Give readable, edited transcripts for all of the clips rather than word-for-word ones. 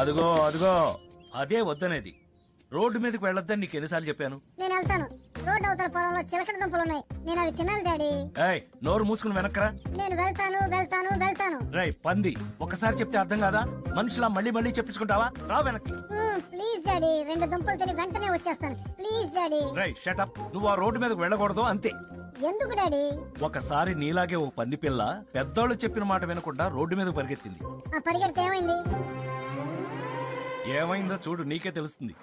అదిగో అదిగో అదే వద్దనేది. రోడ్డు మీదకి వెళ్ళొద్దని నీకు ఎన్నిసార్లు చెప్పాను? నేను వెళ్తాను. రోడ్డు అవతల పొలంలో చిలకడ దుంపలు ఉన్నాయి, నేను అవి తినాలి డాడీ. ఏయ్, నోరు మూసుకుని వెనక్కరా. నేను వెళ్తాను వెళ్తాను వెళ్తాను. రై పంది, ఒకసారి చెప్తే అర్థం కాదా? మనుషులా మళ్ళీ మళ్ళీ చెప్పించుకుంటావా? రా వెనక్కి. ప్లీజ్ డాడీ, 2 దుంపలు తిని వెంటనే వచ్చేస్తాను. Please daddy. రై షటప్. నువ్వు ఆ రోడ్డు మీదకి వెళ్ళకూడదు అంతే. ఎందుకు డాడీ? ఒకసారి నీలాగే ఓ పంది పిల్ల పెద్దోళ్ళు చెప్పిన మాట వినకుండా రోడ్డు మీద పరిగెత్తింది. ఆ పరిగెడితే ఏమైంది? ఏమైందో చూడు, నీకే తెలుస్తుంది.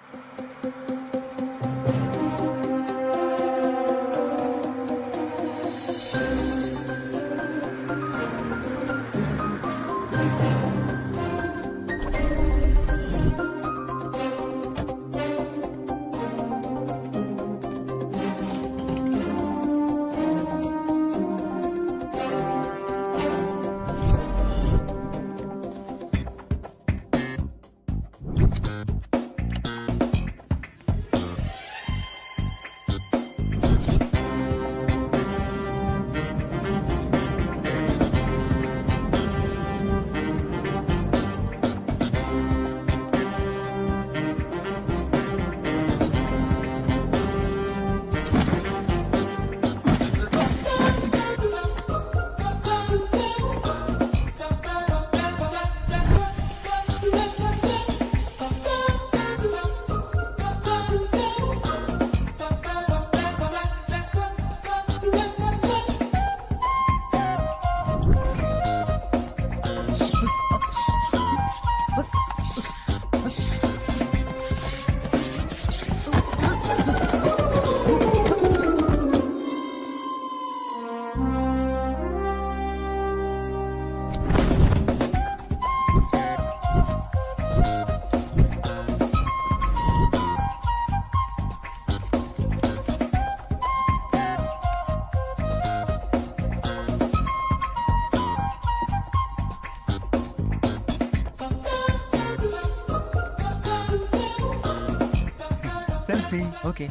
సెల్ఫీ. ఓకే.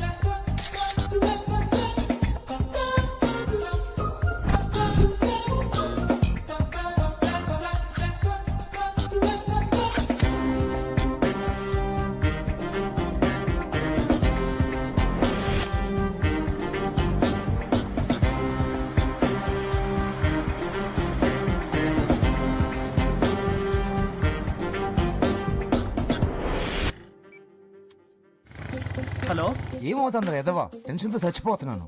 హలో, ఏమవుతుందిరా ఎదవా? టెన్షన్ తో చచ్చిపోతున్నాను.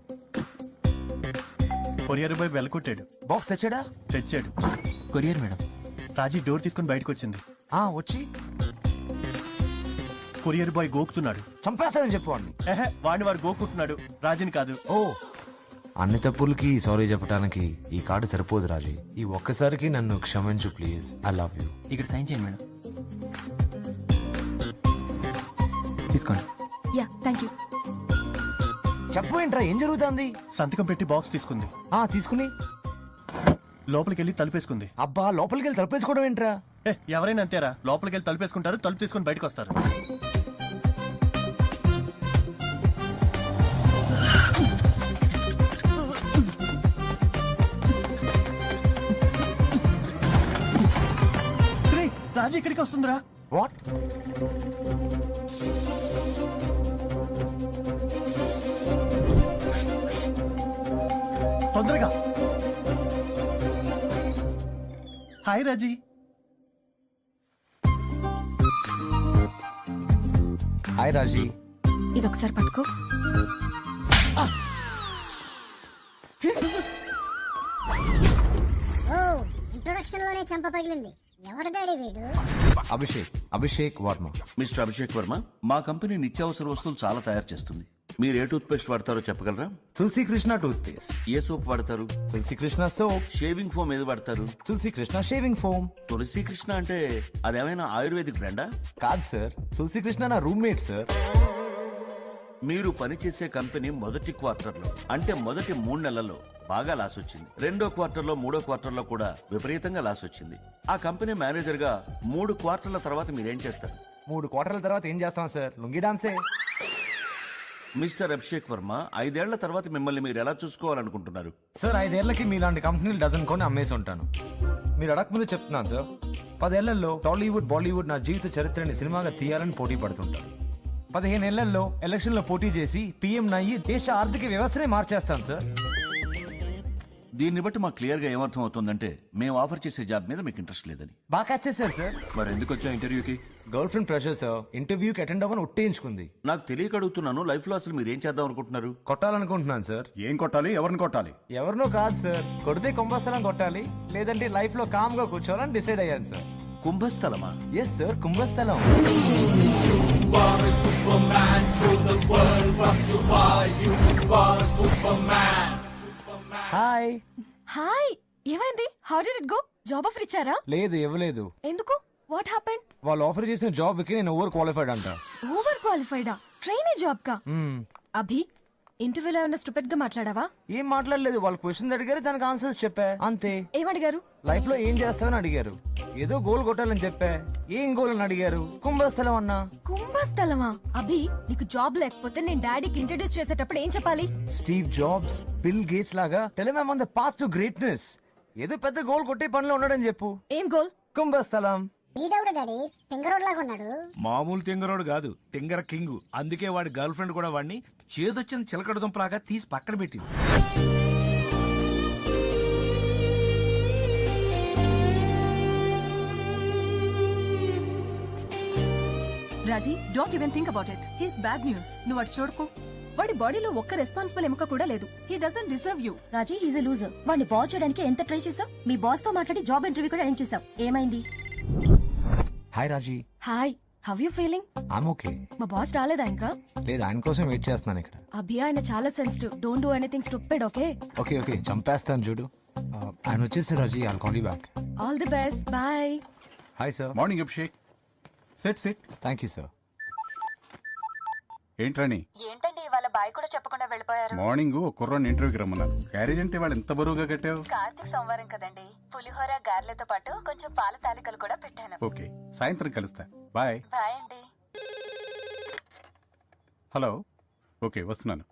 కొరియర్ బాయ్ బెల్ కొట్టాడు. బాక్స్ తెచ్చాడా? తెచ్చాడు. Courier madam. రాజీ డోర్ తీసుకుని బయటకు వచ్చింది. వచ్చి కొరియర్ బాయ్ గోకుతున్నాడు. చంపేస్తానని చెప్పండి. వాడిని వాడు గోకుంటున్నాడు, రాజీని కాదు. ఓ, అన్ని తప్పులకి సారీ చెప్పడానికి ఈ కార్డు సరిపోదు రాజీ. ఈ ఒక్కసారికి నన్ను క్షమించు ప్లీజ్. I love you. ఇక్కడ సైన్ చేయండి మేడం. తీసుకోండి. Yeah, thank you. చెప్పు ఏంట్రా, ఏం జరుగుతుంది? సంతకం పెట్టి బాక్స్ తీసుకుంది. తీసుకుని లోపలికి వెళ్ళి తలుపేసుకుంది. అబ్బా, లోపలికి వెళ్ళి తలపేసుకోవడం ఏంట్రా? ఎవరైనా అంతేరా, లోపలికి వెళ్ళి తలుపేసుకుంటారు, తలుపు తీసుకుని బయటకు వస్తారు. రాజీ ఇక్కడికి వస్తుందిరా. వాట్? తొందరగా. హాయ్ రాజీ. హాయ్ రాజీ. ఇదొకసారి పట్టుకో. ఇంట్రొడక్షన్ లోనే చంప పగిలింది. ఎవరు డాడీ వీడు? అభిషేక్ వర్మ. మిస్టర్ అభిషేక్ వర్మ, మా కంపెనీ నిత్యావసర వస్తువులు చాలా తయారు చేస్తుంది. మీరు ఏ టూత్ పేస్ట్ వాడతారో చెప్పగలరా? తులసి కృష్ణ టూత్ పేస్ట్. ఏ సోప్ వాడతారు? తులసి కృష్ణ సోప్. షేవింగ్ ఫోమ్ ఏది వాడతారు? తులసి కృష్ణ షేవింగ్ ఫోమ్. తులసి కృష్ణ అంటే అదేమైనా ఆయుర్వేదిక్ బ్రాండా? కాదు సార్, తులసి కృష్ణ నా రూమ్మేట్ సార్. మీరు పనిచేసే కంపెనీ మొదటి క్వార్టర్లో, అంటే మొదటి 3 నెలల్లో బాగా లాస్ వచ్చింది. 2వ క్వార్టర్లో, 3వ క్వార్టర్లో కూడా విపరీతంగా లాస్ వచ్చింది. ఆ కంపెనీ మేనేజర్ గా 3 క్వార్టర్ల తర్వాత మీరేం చేస్తారు? 3 క్వార్టర్ల తర్వాత ఏం చేస్తాం సార్? లుంగి డాన్సే. మిస్టర్ అభిషేక్ వర్మ, 5 ఏళ్ల తర్వాత మిమ్మల్ని మీరు ఎలా చూసుకోవాలనుకుంటున్నారు? సార్ 5 ఏళ్లకి మీలాంటి కంపెనీలు డజన్ కొని అమ్మేసి ఉంటాను. మీరు అడగకముందే చెప్తున్నాను సార్, 10 ఏళ్లలో టాలీవుడ్ బాలీవుడ్ నా జీవిత చరిత్రని సినిమాగా తీయాలని పోటీ పడుతుంటాను. 15 ఏళ్లలో ఎలక్షన్ లో పోటీ చేసి పీఎం నయ్యి దేశ ఆర్థిక వ్యవస్థనే మార్చేస్తాను సార్. దీన్ని బట్టి మాకు క్లియర్ గా ఏమర్థం అవుతుందంటే మేము ఆఫర్ చేసే జాబ్ మీద మీకు ఇంట్రెస్ట్ లేదని. బాగా క్యాచ్ చేశారు సార్. మరి ఎందుకు వచ్చా ఇంటర్వ్యూకి? గర్ల్ ఫ్రెండ్ ప్రెషర్ సార్, ఇంటర్వ్యూకి అటెండ్ అవ్వని ఒట్టేయించుకుంది. నాకు తెలియక అడుగుతున్నాను, లైఫ్ లో అసలు మీరు ఏం చేద్దాం అనుకుంటున్నారు? కొట్టాలనుకుంటున్నాను సార్. ఏం కొట్టాలి, ఎవరిని కొట్టాలి? ఎవరినో కాదు సార్, కొడితే కుంభస్థలం కొట్టాలి, లేదంటే లైఫ్ లో కామ్ గా కూర్చోవాలని డిసైడ్ అయ్యాను సార్. కుంభస్థలమా? ఎస్ సార్, కుంభస్థలం. హాయ్. హాయ్, ఏమైంది? How did it go? Job offer ఇచ్చారా? లేదు, ఇవ్వలేదు. ఎందుకు? What happened? వాళ్ళు ఆఫర్ చేసిన జాబ్ కి నేను ఓవర్ క్వాలిఫైడ్ అంట. ఓవర్ క్వాలిఫైడా? ట్రైనీ జాబ్ కా? మ్మ్. అభి, ఇంటర్వ్యూలో ఏమైనా స్టూపిడ్ గా మాట్లాడావా? ఏం మాట్లాడలేదు. వాళ్ళు క్వశ్చన్స్ అడిగారు, దానికి ఆన్సర్స్ చెప్పా, అంతే. ఏమడిగారు? లైఫ్ లో ఏం చేస్తావని అడిగారు. ఏదో గోల్ కొట్టాలని చెప్పా. ఏం గోల్ అని అడిగారు. కుంభస్థలం అన్నా. కుంభస్థలమా? అభి, నీకు జాబ్ లేకపోతే నేను డాడీకి ఇంట్రడ్యూస్ చేసేటప్పుడు ఏం చెప్పాలి? స్టీవ్ జాబ్స్, బిల్ గేట్స్ లాగా tell him on the path to greatness. ఏదో పెద్ద గోల్ కొట్టే పనిలో ఉన్నాడని చెప్పు. ఏం గోల్? కుంభస్థలం. ఈడవుడు డాడీ తింగరోడ్ లాగా ఉన్నాడు. మామూలు తింగరోడు కాదు, తింగర కింగ్. అందుకే వాడి గర్ల్ ఫ్రెండ్ కూడా వాడిని చేదొచ్చిన చిలకడ దుంపలాగా తీసి పక్కన పెట్టింది. Raji, don't even think about it. He's bad news. నువ్వు అటు చూడకు. వాడి బాడీలో ఒక్క రెస్పాన్సిబుల్ ఎముక కూడా లేదు. He doesn't deserve you. Raji, he's a loser. వాడిని బాస్ చేయడానికి ఎంత ట్రై చేసావు? మీ బాస్ తో మాట్లాడి జాబ్ ఇంటర్వ్యూ కూడా అరేంజ్ చేసావు. ఏమైంది? Hi Raji. Hi, how you feeling? I'm okay. మా బాస్ రాలేదా ఇంకా? లేదు, ఆయన కోసం వెయిట్ చేస్తున్నాను ఇక్కడ. అభి, ఆయన చాలా sensitive. Don't do anything stupid, okay? Okay okay, చంపేస్తాను చూడు. ఆయన వచ్చేసి Raji, I'll call you back. All the best, bye. Hi sir. Morning Abhishek. Set set. Thank you sir. ఏంట్రాని ఏంటండి ఇవాళ బాయ్ కూడా చెప్పకుండా వెళ్ళిపోయారు? మార్నింగ్ ఒక కుర్రాన్ని ఇంటర్వ్యూకి రమ్మన్నాను. క్యారేజ్ అంటే వాళ్ళు ఎంత బరువుగా కట్టావు? కార్తీక్ సోమవారం కదండి. పులిహోర గారెలతో పాటు కొంచెం పాల తాలికలు కూడా పెట్టాను. ఓకే, సాయంత్రం కలుస్తా. బాయ్. బాయ్ అండి. హలో. ఓకే, వస్తున్నాను.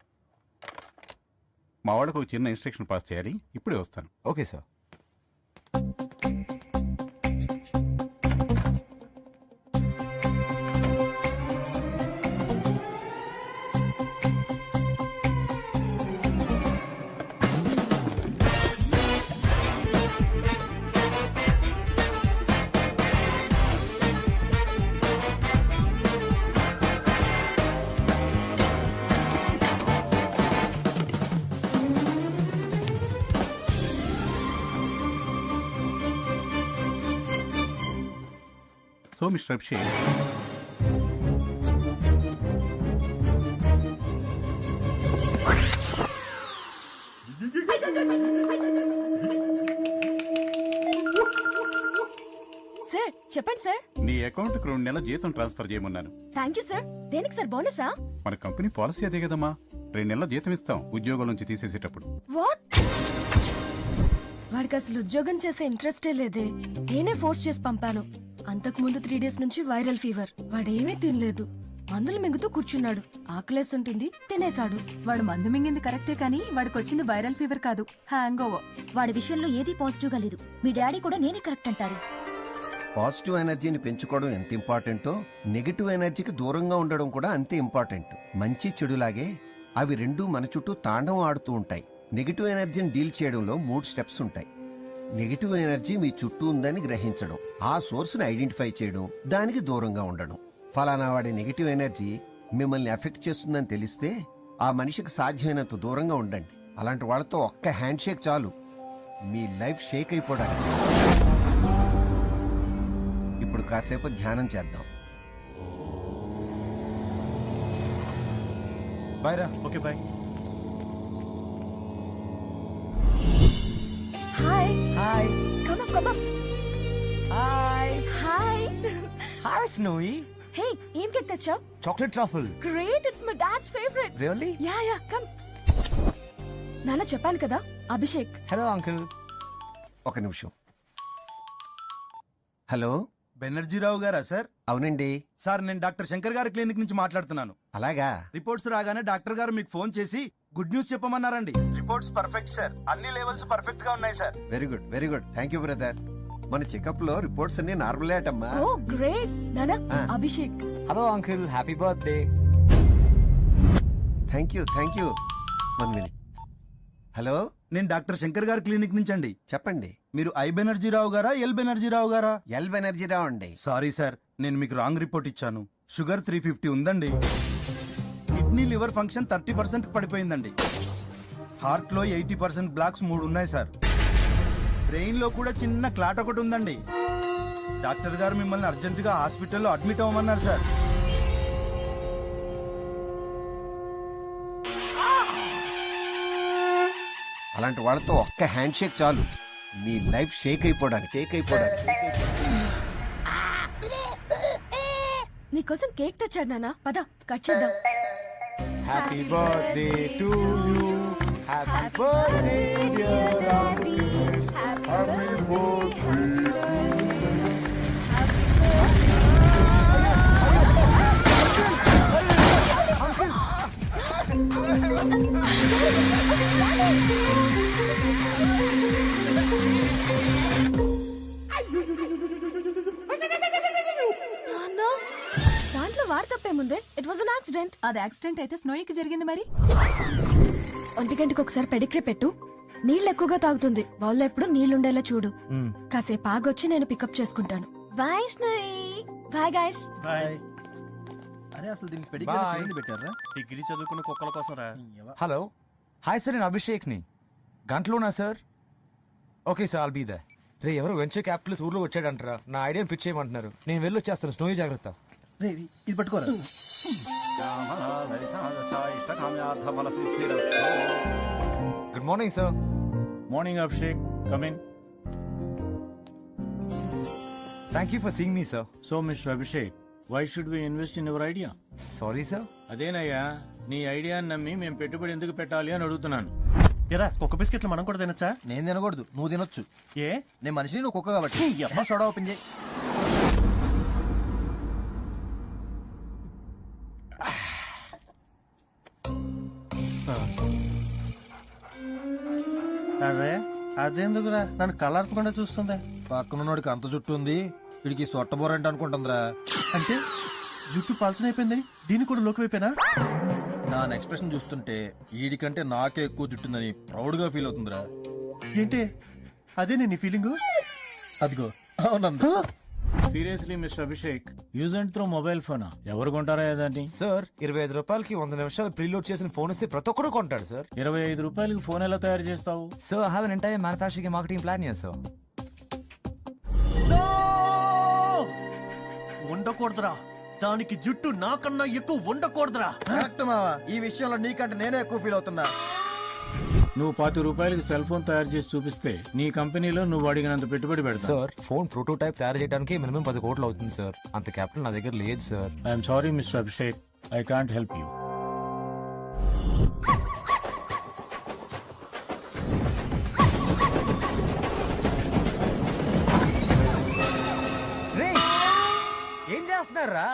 మా వాళ్ళకు ఒక చిన్న ఇన్స్ట్రక్షన్ పాస్ చేయాలి. ఇప్పుడే వస్తాను. Okay sir. So mister Abhishek, sir చెప్పండి సార్. నీ అకౌంట్ కు 2 నెలల జీతం ట్రాన్స్ఫర్ చేయమన్నాను. Thank you sir. దేనికి సార్? బోనసా? మన కంపెనీ పాలసీ అదే కదమ్మా. 2 నెలల జీతం ఇస్తాం ఉద్యోగం నుంచి తీసేసేటప్పుడు. వాట్? వాడికి అసలు ఉద్యోగం చేసే ఇంట్రెస్టే లేదే. నేనే ఫోర్స్ చేసి పంపాను. అంతకు ముందు 3 డేస్ నుంచి వైరల్ ఫీవర్. వాడేమీ తినలేదు, మందులు మింగుతూ కూర్చున్నాడు. ఆకలేసి ఉంటుంది, తినేశాడు. వాడు మందు మింగింది కరెక్టే కానీ వాడికి వచ్చింది వైరల్ ఫీవర్ కాదు, హ్యాంగ్ ఓవర్. వాడి విషయంలో ఏది పాజిటివ్ గా లేదు. మీ డాడీ కూడా నేనే కరెక్ట్ అంటారు. పాజిటివ్ ఎనర్జీని పెంచుకోవడం ఎంత ఇంపార్టెంటో నెగిటివ్ ఎనర్జీకి దూరంగా ఉండడం కూడా అంతే ఇంపార్టెంట్. మంచి చెడులాగే అవి రెండూ మన చుట్టూ తాండవం ఆడుతూ ఉంటాయి. నెగిటివ్ ఎనర్జీని డీల్ చేయడంలో 3 స్టెప్స్ ఉంటాయి. నెగిటివ్ ఎనర్జీ మీ చుట్టూ ఉందని గ్రహించడం, ఆ సోర్స్ని ఐడెంటిఫై చేయడం, దానికి దూరంగా ఉండడం. ఫలానా వాడి నెగిటివ్ ఎనర్జీ మిమ్మల్ని ఎఫెక్ట్ చేస్తుందని తెలిస్తే ఆ మనిషికి సాధ్యమైనంత దూరంగా ఉండండి. అలాంటి వాళ్ళతో ఒక్క హ్యాండ్ షేక్ చాలు, మీ లైఫ్ షేక్ అయిపోవడానికి. ఇప్పుడు కాసేపు ధ్యానం చేద్దాం. బాయ్ రా. Okay, bye. Hi hi. Come up, come up. Hi. Hi. Hi Snowy. Hey, ఏం కేక్ తెచ్చావ్? Chocolate truffle. Great, it's my dad's favourite. Really? Yeah yeah, come. నాన్న చెప్పాను కదా, అభిషేక్. Hello uncle. ఒక నిమిషం. హలో. బెనర్జీరావు గారా సార్? అవునండి సార్, నేను డాక్టర్ శంకర్ గారి క్లినిక్ నుంచి మాట్లాడుతున్నాను. అలాగా? రిపోర్ట్స్ రాగానే డాక్టర్ గారు మీకు ఫోన్ చేసి గుడ్ న్యూస్ చెప్పమన్నారండి. రిపోర్ట్స్ పర్ఫెక్ట్ సార్, అన్ని లెవెల్స్ పర్ఫెక్ట్ గా ఉన్నాయి సార్. Very good, very good. Thank you brother. మన చెకప్ లో రిపోర్ట్స్ అన్ని నార్మల్ అమ్మా. ఓ గ్రేట్ నానా. ఆ. Abhishek hello uncle, happy birthday. Thank you 1 minute. Hello, నేను డాక్టర్ శంకర్ గారి క్లినిక్ నుంచి అండి. చెప్పండి. మీరు ఐ బెనర్జీ రావు గారా ఎల్ బెనర్జీ రావు గారా? ఎల్ బెనర్జీ రావు అండి. సారీ సార్, నేను మీకు రాంగ్ రిపోర్ట్ ఇచ్చాను. షుగర్ 350 ఉందండి. Kidney liver function 30% పడిపోయిందండి. హార్ట్ లో 80% బ్లాక్స్ 3 ఉన్నాయి సార్. బ్రెయిన్ లో కూడా చిన్న క్లాట్ ఒకటి ఉందండి. డాక్టర్ గారు మిమ్మల్ని అర్జెంటుగా హాస్పిటల్లో అడ్మిట్ అవ్వమన్నారు సార్. అలాంటి వాళ్ళతో ఒక్క హ్యాండ్ షేక్ చాలు, నీ లైఫ్ షేక్ అయిపోవడానికి. నీకోసం కేక్ తెచ్చాడు నానా. పద కట్ చేద్దాం. Happy birthday to you, happy birthday dear uncle. నాన్నా, దాంట్లో వాడు తప్పేముంది? It was an accident. అది యాక్సిడెంట్ అయితే స్నోయికి జరిగింది మరి. 1 గంటకి ఒకసారి పెడిగ్రీ పెట్టు. నీళ్ళు ఎక్కువగా తాగుతుంది. బౌల్లో ఎప్పుడు నీళ్లుండేలా చూడు. కాసేపు ఆగొచ్చి నేను పికప్ చేసుకుంటాను. Bye Snowy. Bye guys. అరే అసలు దీనికి Bye. పెట్టారా? డిగ్రీ చదువుకున్న కుక్కల కోసం రా. హలో, హాయ్ సార్, నేను అభిషేక్ ని. గంటలోనా sir? Okay sir, I'll be there. రే, ఎవరో వెంచర్ క్యాపిటల్స్ ఊర్లో వచ్చాడంటారా? నా ఐడియాని పిచ్ చేయమంటున్నారు. నేను వెళ్ళి వచ్చేస్తాను. స్నోయి జాగ్రత్త. ఇది పట్టుకోరా. Good morning sir. Morning Abhishek, come in. Thank you for seeing me sir. So mister Abhishek, why should we invest in your idea? Sorry sir. అదేనయ్యా, నీ ఐడియాని నమ్మి మేము పెట్టుబడి ఎందుకు పెట్టాలి అని అడుగుతున్నాను. ఎరా కుక్క బిస్కెట్లు మనం కూడా తినచ్చా? నేను తినకూడదు, నువ్వు తినొచ్చు. ఏ? నేను మనిషిని, నువ్వు కుక్క కాబట్టి. అమ్మ సోడా ఓపెన్ చేయి. అరే అదేందుకురా నన్ను కలర్పకుండా చూస్తుంది? పక్కనోడికి అంత జుట్టు ఉంది, వీడికి సొట్టబోరంట అనుకుంటుందిరా. అంటే జుట్టు పల్చన అయిపోయిందని దీన్ని కూడా లోకి వైపోయినా? నా ఎక్స్ప్రెషన్ చూస్తుంటే వీడికంటే నాకే ఎక్కువ జుట్టుందని ప్రౌడ్ గా ఫీల్ అవుతుందిరా. ఏంటి అదే నేను ఫీలింగ్? అదిగో అవునండి. Seriously mister Abhishek, use and throw mobile phone ఎవరు కొంటారా ఏదాన్ని? సార్, 25 రూపాయలకి 100 నిమిషాలు ప్రీలోడ్ చేసిన ఫోన్ ఇస్తే ప్రతి ఒక్కరు కొంటాడు సార్. 25 రూపాయలకి ఫోన్ ఎలా తయారు చేస్తావు? Sir, I have an entire manufacturing marketing plan here sir. ఉండకూడదురా, దానికి జుట్టు నాకన్నా ఎక్కువ ఉండకూడదురా. కరెక్ట్ మావా, ఈ విషయంలో నీకంటే నేనే ఎక్కువ ఫీల్ అవుతున్నా. నువ్వు 10 రూపాయలకి సెల్ ఫోన్ తయారు చేసి చూపిస్తే నీ కంపెనీలో నువ్వు అడిగినంత పెట్టుబడి పెడతావు. సార్, ఫోన్ ప్రోటోటైప్ తయారు చేయడానికి మినిమం 10 కోట్లు అవుతుంది సార్. అంత క్యాపిటల్ నా దగ్గర లేదు sir. I'm sorry mister Abhishek, I can't help you. ఏం చేస్తున్నారా?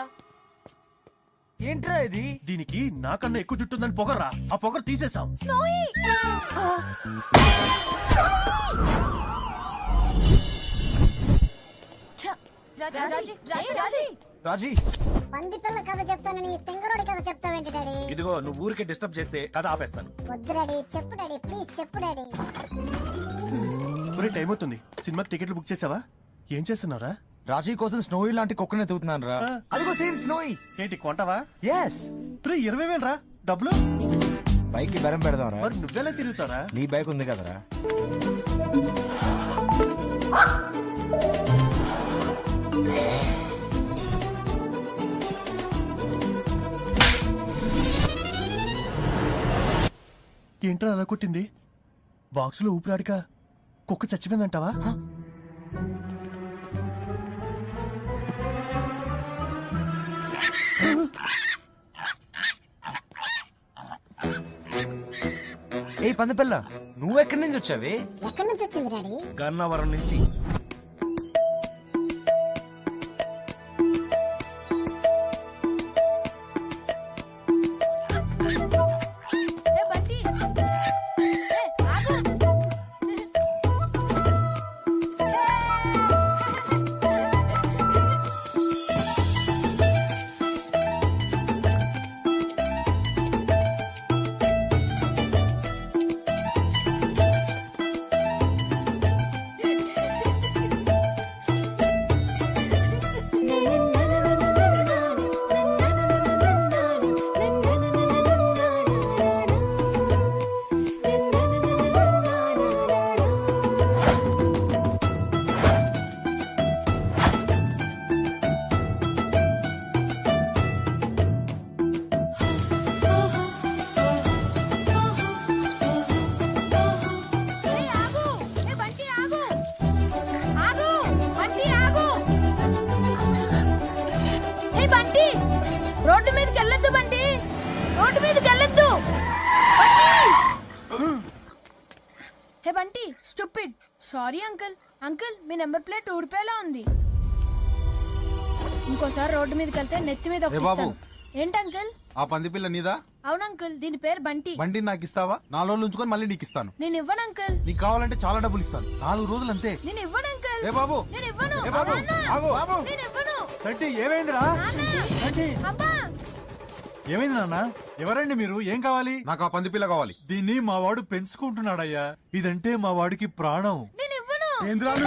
ఏంట్రా ఇది? దీనికి నాకన్నా ఎక్కువ జుట్టు ఉందని పొగరా, ఆ పొగరు తీసేసాం. రాజీ, పంది పిల్ల కథ చెప్తానని తెంగరోడి కథ చెప్తావేంటి డాడీ? ఇదిగో నువ్వు ఊరికే డిస్టర్బ్ చేస్తే కథ ఆపేస్తాను. వద్దు డాడీ, చెప్పు డాడీ, ప్లీజ్ చెప్పు డాడీ. ఒరే టైం అవుతుంది, సినిమాకి టికెట్లు బుక్ చేసావా? ఏం చేస్తున్నారా? రాజీ కోసం స్నోయి లాంటి కుక్కనే తూతున్నాను రా. అదిగో సేమ్ స్నోయి. ఏంటి కొంటావా? ఎస్. 20,000 రా డబ్బులు. బైక్ కి బెరం పెడదాం రా. మరి నువ్వెలా తిరుగుతారా? నీ బైక్ ఉంది కదరా. ఏంట్రా అలా కొట్టింది? బాక్స్ లో ఊపిరాడిక కుక్క చచ్చిపోయిందంటావా? ఏ పందపిల్ల, నువ్వెక్కడి నుంచి వచ్చావే? ఎక్కడి నుంచి వచ్చింది డాడీ? గన్నవరం నుంచి. రోడ్డు మీదకి వెళ్ళొద్దు బంటి, రోడ్డు మీదకి వెళ్ళొద్దు. హే Bunty, stupid. Sorry uncle. Uncle, మీ నెంబర్ ప్లేట్ ఊడిపోయేలా ఉంది. ఇంకోసారి రోడ్డు మీదకి వెళ్తే నెత్తి మీద బాబు. ఏంటి అంకుల్? ఆ పంది పిల్ల నీదా? అవును అంకుల్, దీని పేరు బంటి. బండి నాకు ఇస్తావా? 4 రోజులు ఉంచుకొని మళ్ళీ నీకు ఇస్తాను. నేను ఇవ్వను అంకుల్. నీకు కావాలంటే చాలా డబ్బులు ఇస్తాను. 4 రోజులు అంతే. నేను ఇవ్వను అంకుల్. ఏ బాబు, నేను ఇవ్వను. ఏ బాబు, నాన్న, ఆగు, బాబు. నేను ఇవ్వను. సంటి ఏమైందిరా? నాన్న, అబ్బా. ఏమైంది నాన్న? ఎవరండి మీరు? ఏం కావాలి? నాకు ఆ పంది పిల్ల కావాలి. దీన్ని మా వాడు పెంచుకుంటున్నాడయ్యా. ఇదంటే మా వాడికి ప్రాణం. నేను ఇవ్వను. ఏంద్రాలు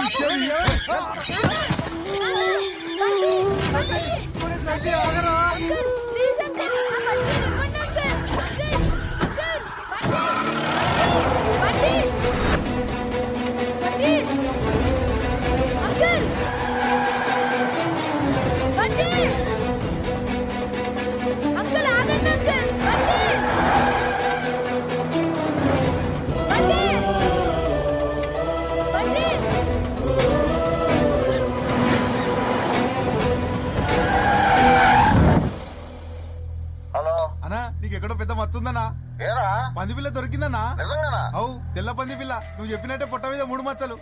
ప్లీజ్ అంకుల్, ఆ బంటిని ఇవ్వండి uncle. Uncle, Bunty, Bunty, uncle, Bunty, uncle ఆగండి అంకుల్. బంటి, బంటి, బంటి. అన్నా, నీకు ఎక్కడో పెద్ద మచ్చుందన్నా? పంది పిల్ల దొరికిందన్నా? అవు, తెల్ల పంది పిల్ల. నువ్వు చెప్పినట్టే పొట్ట మీద 3 మచ్చలు.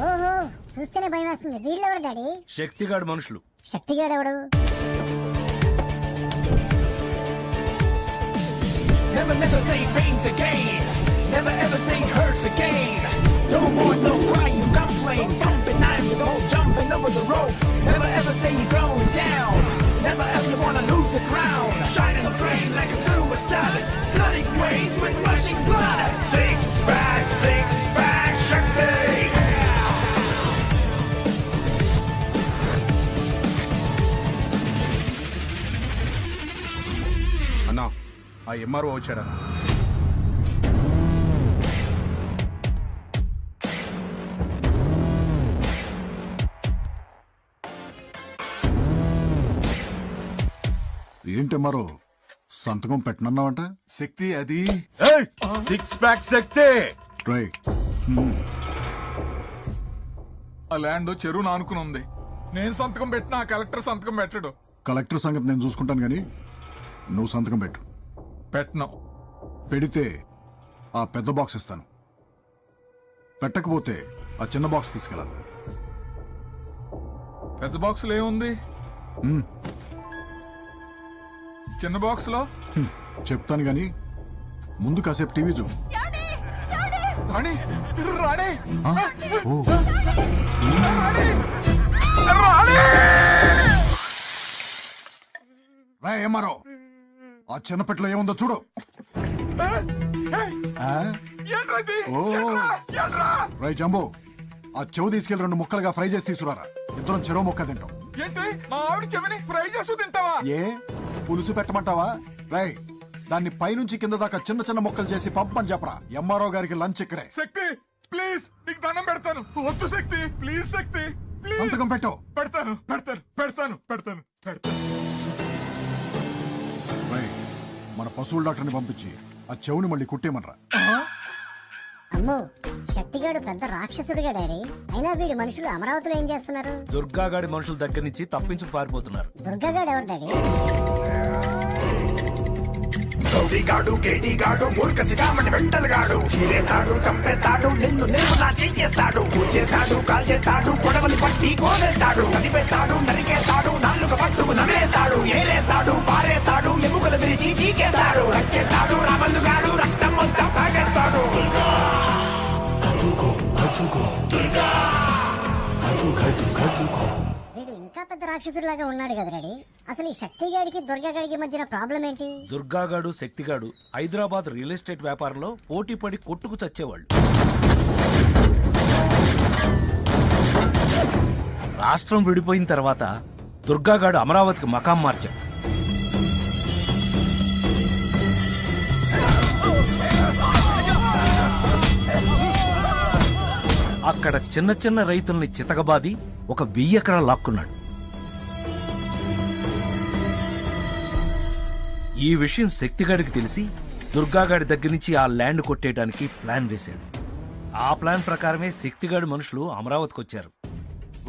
ఓహో, చూస్తేనే భయం వేస్తుంది. వీళ్ళెవరు డాడీ? శక్తిగాడు మనుషులు. శక్తిగాడు ఎవడు? Never, never say pains again. Never ever say hurts again. No more, no crying, no complain. Jumping, I'm the road, jumping over the rope. Never ever say you're going down. Never ever wanna lose the crown. Shining a train like a silver stallion. Flooding waves with rushing blood. Six pack, Shakti. అన్నా, ఆ MRO వచ్చాడన్నా. ఏంటి మరో సంతకం పెట్టనన్నావంట? శక్తి అది 6 pack శక్తి. రై, ఆ land చెరువు నానుకుని ఉంది. నేను సంతకం పెట్టినా ఆ కలెక్టర్ సంతకం పెట్టడు. కలెక్టర్ సంగతి నేను చూసుకుంటాను గానీ నువ్వు సంతకం పెట్టు. పెట్టను. పెడితే ఆ పెద్ద బాక్స్ ఇస్తాను, పెట్టకపోతే ఆ చిన్న బాక్స్ తీసుకెళ్ళాలి. పెద్ద బాక్స్ లో ఏముంది? చిన్న బాక్స్ లో చెప్తాను గానీ ముందు కాసేపు టీవీ చూ. రాణి, రాణి, ఓ, రా ఏమారో, ఆ చిన్న పెట్టలో ఏముందో చూడు. ఆ? ఓ, రై జంబో, ఆ చెవు తీసుకెళ్లి 2 ముక్కలుగా ఫ్రై చేసి తీసుకురారా. ఇద్దరం చెరువు ముక్క తింటాం. ఏంటి మా ఆవిడ చెవిని ఫ్రై చేస్తూ తింటావా? ఏ పులుసు పెట్టమంటావా? రై, దాన్ని పైనుంచి కింద దాకా చిన్న చిన్న ముక్కలు చేసి పంపని చెప్పరా. ఎంఆర్ఓ గారికి లంచ్ ఇక్కడే. శక్తి ప్లీజ్, నీకు దండం పెడతాను. వద్దు శక్తి, ప్లీజ్ శక్తి, ప్లీజ్. సంతకం పెట్టు. పెడతాను, పెడతాను, పెడతాను, పెడతాను, పెడతాను. రై, మన పశువుల డాక్టర్ని పంపించి ఆ చెవుని మళ్ళీ కుట్టేమనరా. అమ్మో, శక్తిగాడు పెద్ద రాక్షసుడిగా డాడీ. అయినా వీడి మనుషులు అమరావతిలో ఏం చేస్తున్నారు? దుర్గాగాడి మనుషుల దగ్గర నుంచి తప్పించు పారిపోతున్నారు. దుర్గాగాడు ఎవరు డాడీ? గౌడిగాడు, కేడిగాడు, మూర్ఖసిగామని వెంటలుగాడు. చీరేస్తాడు, చంపేస్తాడు, నిన్ను నిర్మలా చేస్తాడు. కూర్చేస్తాడు, కాల్చేస్తాడు, పొడవలు పట్టి కోసేస్తాడు. నడిపేస్తాడు, నరికేస్తాడు, నాలుక పట్టుకు నవ్వేస్తాడు. ఏరేస్తాడు, పారేస్తాడు, ఎముకలు విరిచి చీకేస్తాడు. రక్కేస్తాడు, రామల్లుగాడు, రక్తం మొత్తం తాగేస్తాడు. వీడు ఇంకా పెద్ద రాక్షసుడిలాగా ఉన్నాడు కదా డాడీ. అసలు ఈ శక్తిగాడికి దుర్గాగాడికి మధ్యన ప్రాబ్లం ఏంటి? దుర్గాగాడు శక్తిగాడు హైదరాబాద్ రియల్ ఎస్టేట్ వ్యాపారంలో పోటీ పడి కొట్టుకు చచ్చేవాళ్ళు. రాష్ట్రం విడిపోయిన తర్వాత దుర్గాగాడు అమరావతికి మకాం మార్చాడు. అక్కడ చిన్న చిన్న రైతుల్ని చితకబాది ఒక 1000 ఎకరాలు లాక్కున్నాడు. ఈ విషయం శక్తిగాడికి తెలిసి దుర్గాగాడి దగ్గర నుంచి ఆ ల్యాండ్ కొట్టేయడానికి ప్లాన్ వేశాడు. ఆ ప్లాన్ ప్రకారమే శక్తిగాడి మనుషులు అమరావతికి వచ్చారు.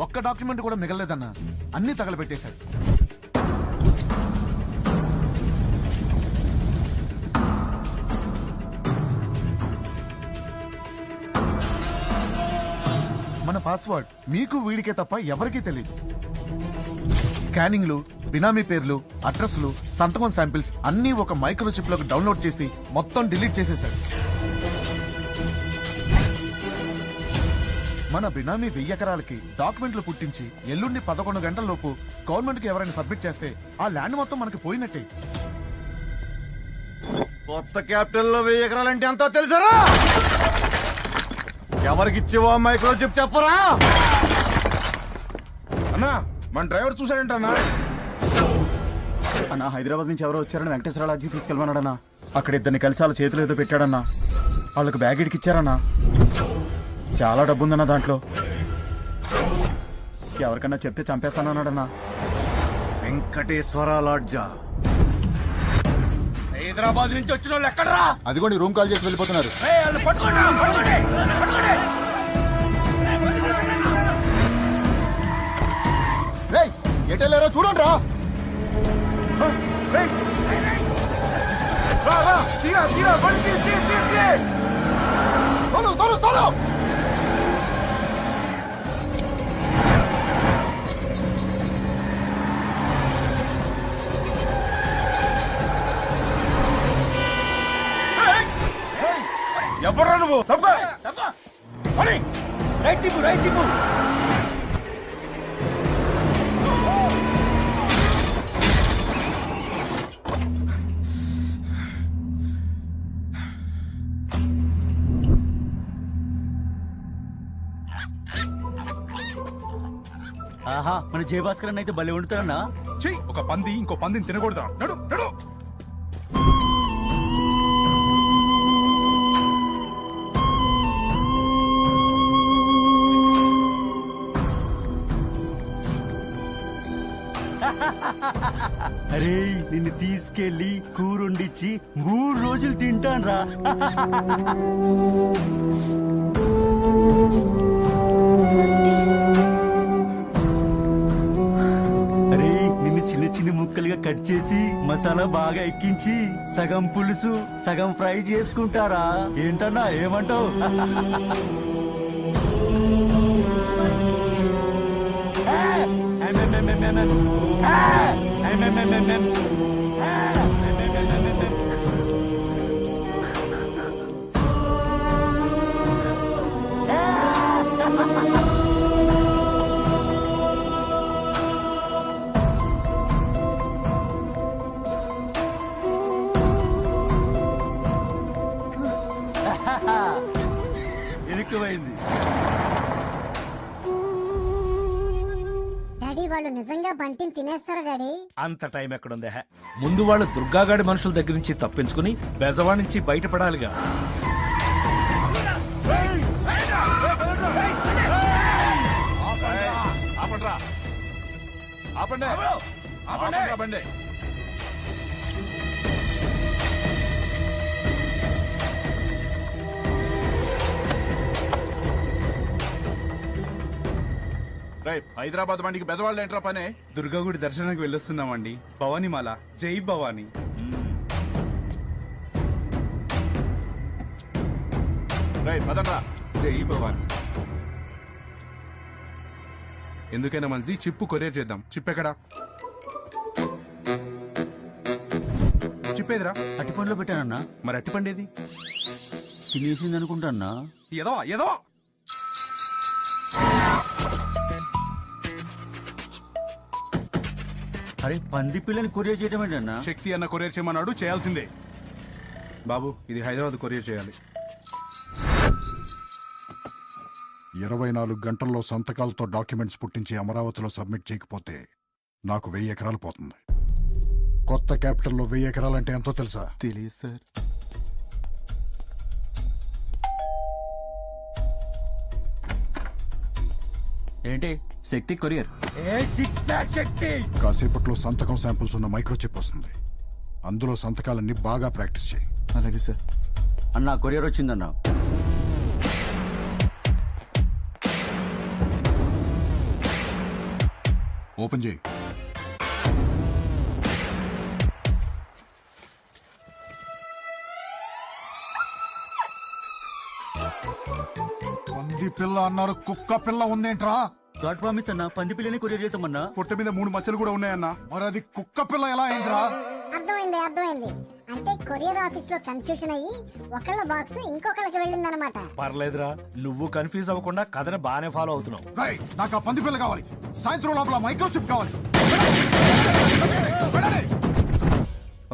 ఒక్క డాక్యుమెంట్ కూడా మిగలలేదన్నా, అన్ని తగలబెట్టేశారు. మన పాస్వర్డ్ మీకు వీడికే తప్ప ఎవరికీ తెలియదు. స్కానింగ్లు, బినామీ పేర్లు, అడ్రస్లు, సంతకం శాంపిల్స్ అన్నీ ఒక మైక్రోచిప్ లోకి డౌన్లోడ్ చేసి మొత్తం డిలీట్ చేసేశారు. మన బినామీ 1000 ఎకరాలకి డాక్యుమెంట్లు పుట్టించి ఎల్లుండి 11 గంటల లోపు గవర్నమెంట్ కి ఎవరైనా సబ్మిట్ చేస్తే ఆ ల్యాండ్ మొత్తం మనకి పోయినట్టే. కొత్త క్యాపిటల్ లో 1000 ఎకరాలంటే అంతా తెలుసరా? ఎవరికి ఇచ్చేవో మైక్రోచిప్ చెప్పరా? అన్నా మన డ్రైవర్ చూసాడంటన్నా. అన్నా హైదరాబాద్ నుంచి ఎవరో వచ్చారని వెంకటేశ్వర లాడ్జికి తీసుకెళ్ళమన్నాడన్నా. అక్కడ ఇద్దరిని కలిసి వాళ్ళ చేతులు ఏదో పెట్టాడన్నా. వాళ్ళకి బ్యాగ్ ఇడికి ఇచ్చారన్నా. చాలా డబ్బు ఉందన్నా దాంట్లో. ఎవరికన్నా చెప్తే చంపేస్తానన్నాడన్నా. వెంకటేశ్వర లాడ్జా. హైదరాబాద్ నుంచి వచ్చిన వాళ్ళు ఎక్కడరా? అదిగోండి రూమ్ కాల్ చేసి వెళ్ళిపోతున్నారు. ఎటెళ్ళారో చూడండి రా. ఎవరా నువ్వు? రైట్ తిప్పు, రైట్ తిప్పు. ఆహా, మన జయభాస్కర్ అయితే భలే వండుతారన్నా. చెయ్యి ఒక పంది ఇంకో పందిని తినకూడదా? నడు నడు. అరే నిన్ను తీసుకెళ్లి కూరొండిచ్చి 3 రోజులు తింటాన్రా. అరే నిన్ను చిన్న చిన్న ముక్కలుగా కట్ చేసి మసాలా బాగా ఎక్కించి సగం పులుసు సగం ఫ్రై చేసుకుంటారా? ఏంటన్నా ఏమంటావు? ఎక్కువైంది. డాడీ వాళ్ళు నిజంగా బంటిని తినేస్తారా డాడీ? అంత టైం ఎక్కడుందే? ముందు వాళ్ళు దుర్గాగాడి మనుషుల దగ్గర నుంచి తప్పించుకుని బెజవాడ నుంచి బయటపడాలిగా. హైదరాబాద్ బండికి బెదవాళ్ళు ఏంట్రా పనే? దుర్గాగుడి దర్శనానికి వెళ్ళొస్తున్నామండి. భవానీమాల. జై భవానీ. పదండ్రా. జై భవానీ. ఎందుకైనా మంది చిప్పు కొరియర్ చేద్దాం. చిప్ ఎక్కడా? చిప్పేదిరా? అట్టిపండులో పెట్టానన్నా. మరి అట్టిపండేది? తినేసింది అనుకుంటాన్నా. ఏదో ఏదో. అరే పంది పిల్లని కొరియర్ చేయటం ఏంటన్నా? శక్తి అన్న కొరియర్ చేయమన్నాడు, చేయాల్సిందే. బాబు ఇది హైదరాబాద్ కొరియర్ చేయాలి. 24 గంటల్లో సంతకాలతో డాక్యుమెంట్స్ పుట్టించి అమరావతిలో సబ్మిట్ చేయకపోతే నాకు 1000 ఎకరాలు పోతుంది. కొత్త క్యాపిటల్లో 1000 ఎకరాలంటే ఎంతో తెలుసా? తెలియదు సార్. ఏంటి శక్తి కొరియర్? కాసేపట్లో సంతకం శాంపుల్స్ ఉన్న మైక్రోచిప్ వస్తుంది. అందులో సంతకాలన్నీ బాగా ప్రాక్టీస్ చేయి. అలాగే సార్. అన్నా కొరియర్ వచ్చిందన్నా. ఓపెన్ చేయి. పంది పిల్ల అన్నారు, కుక్క పిల్ల ఉందేంట్రా? గాడ్ ప్రామిస్ అన్న, పంది పిల్లని కొరియర్ చేసామన్నా. పొట్ట మీద 3 మచ్చలు కూడా ఉన్నాయన్నా. మరి అది కుక్క పిల్ల ఎలా అయిందిరా? అర్థమైంది అర్థమైంది. అంటే కొరియర్ ఆఫీస్ లో కన్ఫ్యూషన్ అయ్యి ఒకళ్ళ బాక్స్ ఇంకొకళ్ళకి వెళ్ళిందనమాట. పర్లేదురా, నువ్వు కన్ఫ్యూజ్ అవ్వకుండా కథను బాగానే ఫాలో అవుతున్నావు. రేయ్, నాకు ఆ పంది పిల్ల కావాలి. సాయంత్రం లోపల మైక్రోచిప్ కావాలి.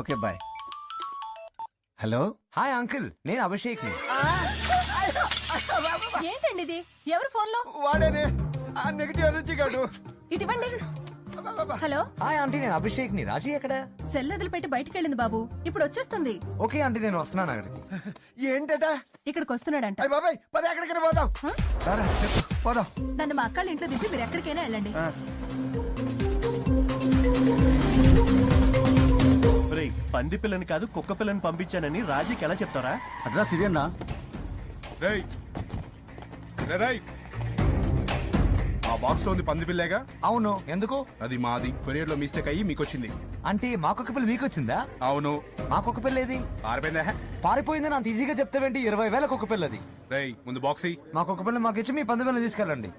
Okay bye. Hello, hi uncle, నేను అభిషేక్ ని. ఏంటండి ఇది? ఎవరు ఫోన్ లో? వాడేనే ఆ నెగిటివ్ ఎనర్జీ గాడు. ఇటువంటి హలో. హాయ్ ఆంటీ, నేను అభిషేక్ ని. రాజీ ఎక్కడ? సెల్ వదిలిపెట్టి బయటికి వెళ్ళింది బాబు, ఇప్పుడు వచ్చేస్తుంది. ఓకే ఆంటీ, నేను వస్తున్నాను అక్కడికి. ఏంటట? ఇక్కడికి వస్తున్నాడంట. అయ్య బాబాయ్, పద ఎక్కడికైనా పోదాం. సరే, చెప్పు, పోదాం. నన్ను మా అక్కళ్ళ ఇంట్లో దింపి మీరు ఎక్కడికైనా వెళ్ళండి. పంది పిల్లని కాదు కుక్క పిల్లని పంపించానని రాజీకి ఎలా చెప్తారా? అడ్రస్ ఇది అన్నా. ఆ బాక్స్ లో ఉంది పంది పిల్లేగా? అవును, ఎందుకు? అది మాది. కొరియర్ లో మిస్టేక్ అయ్యి మీకు వచ్చింది. అంటే మా కుక్క పిల్ల మీకు వచ్చిందా? అవును. మా కుక్క పిల్ల ఏది? పారిపోయిందా? పారిపోయిందని అంత ఈజీగా చెప్తావేంటి? 20,000 కుక్క పిల్లది. రేయ్, ముందు బాక్స్ ఇయ్యి. మా కుక్క పిల్ల మాకు ఇచ్చి మీ పంది పిల్ల తీసుకెళ్ళండి.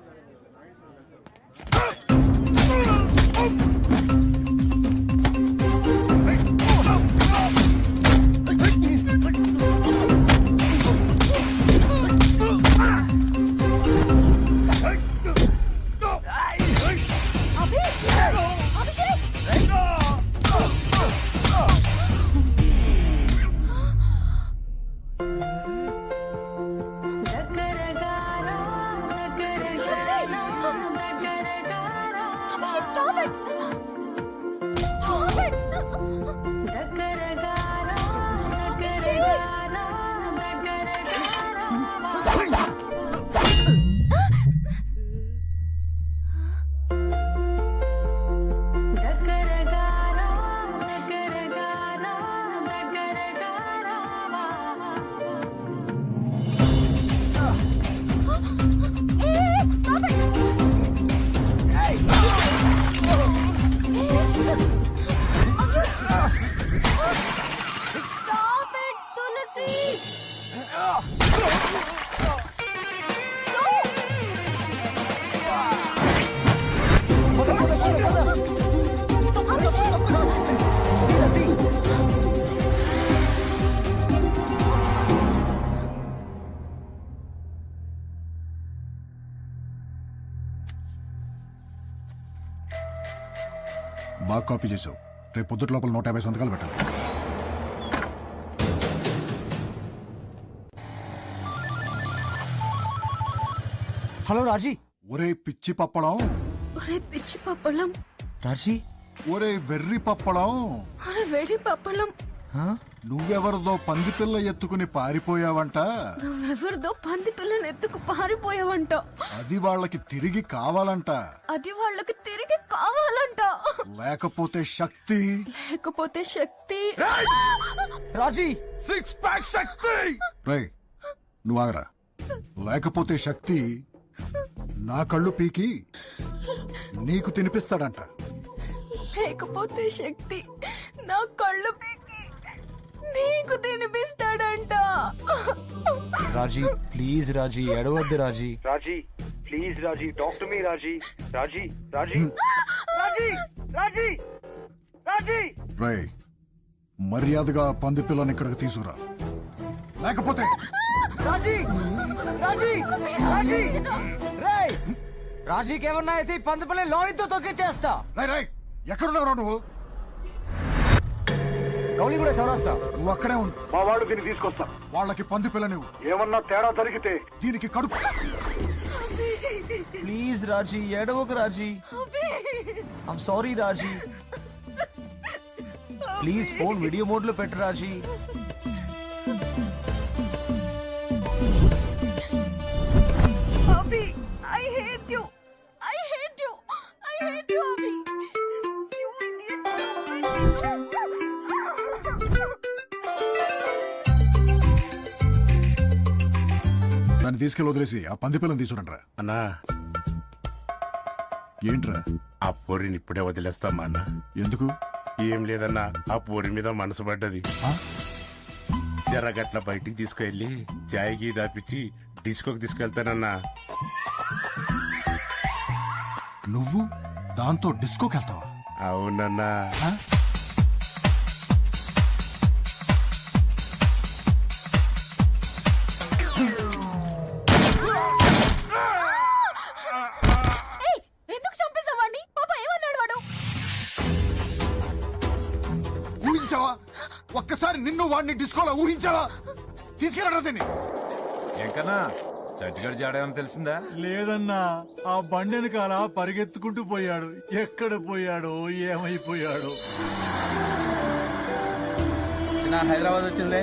బాగా కాపీ చేసావు. రేపు పొద్దుట లోపల 150 సంతకాలు పెట్టాలి. హలో రాజీ. ఒరే పిచ్చి పప్పడం. ఒరే పిచ్చి పప్పలం. రాజీ. ఒరే వెర్రి పప్పడం. అరే వెర్రి పప్పలం. నువ్వెవరిదో పంది పిల్ల ఎత్తుకుని పారిపోయావంట. నువ్వెవరిదో పంది పిల్లని ఎత్తుకు పారిపోయావంట. అది వాళ్ళకి తిరిగి కావాలంట. అది వాళ్ళకి తిరిగి కావాలంట. లేకపోతే శక్తి. లేకపోతే శక్తి. రాజీ. 6 ప్యాక్ శక్తి. రేయ్, నువ్వు ఆగరా. లేకపోతే శక్తి నా కళ్ళు పీకి నీకు తినిపిస్తాడంట. లేకపోతే శక్తి నా కళ్ళు నీకు తినిపిస్తాడంట. రాజీ ప్లీజ్, రాజీ ఎడవద్దు. Raji. Raji please, Raji talk to me. Raji Raji Raji Raji Raji Raji. రేయ్, మర్యాదగా పంది పిల్లని ఇక్కడికి తీసుకురా. లేకపోతే రాజీ. రాజీ. రాజీ. రేయ్, రాజీకి ఏమన్నా అయితే ఈ పంది పిల్లని లోనితో తొక్కిచ్చేస్తా. రేయ్, ఎక్కడున్నావు నువ్వు? గౌలి కూడా చౌరాస్తా. నువ్వు అక్కడే ఉండు. మా వాళ్ళు దీన్ని తీసుకొస్తా. వాళ్ళకి పంది పిల్ల నువ్వు. ఏమన్నా తేడా జరిగితే దీనికి కడుపు. ప్లీజ్ రాజీ, ఏడవకు Raji. I'm sorry Raji. Please phone video mode లో పెట్టు రాజీ. అభి, I hate you. I hate you. I hate you, అభి. దాన్ని తీసుకెళ్ళి వదిలేసి ఆ పంది పిల్లని తీసుకురండి. అన్నా ఏంట్రా? ఆ పోరిని ఇప్పుడే వదిలేస్తామా అన్న? ఎందుకు? ఏం లేదన్నా, ఆ పోరి మీద మనసు పడ్డది. జరగట్ల బయటికి తీసుకెళ్లి చాయ్కి దాపిచ్చి డిస్కోకి తీసుకెళ్తానన్నా. నువ్వు దాంతో డిస్కోకి వెళ్తావా? అవునన్నా. ఎందుకు చంపేసావాడిని? పాప ఏమన్నాడు వాడు? ఊహించావా? ఒక్కసారి నిన్ను వాడిని డిస్కోలో ఊహించావా? తీసుకెళ్ళరా దీన్ని. ఎంకన్నా చట్టిగాడు జాడేమని తెలిసిందా? లేదన్నా, ఆ బండి వెనకాల పరిగెత్తుకుంటూ పోయాడు. ఎక్కడ పోయాడో ఏమైపోయాడో. హైదరాబాద్ వచ్చిందే.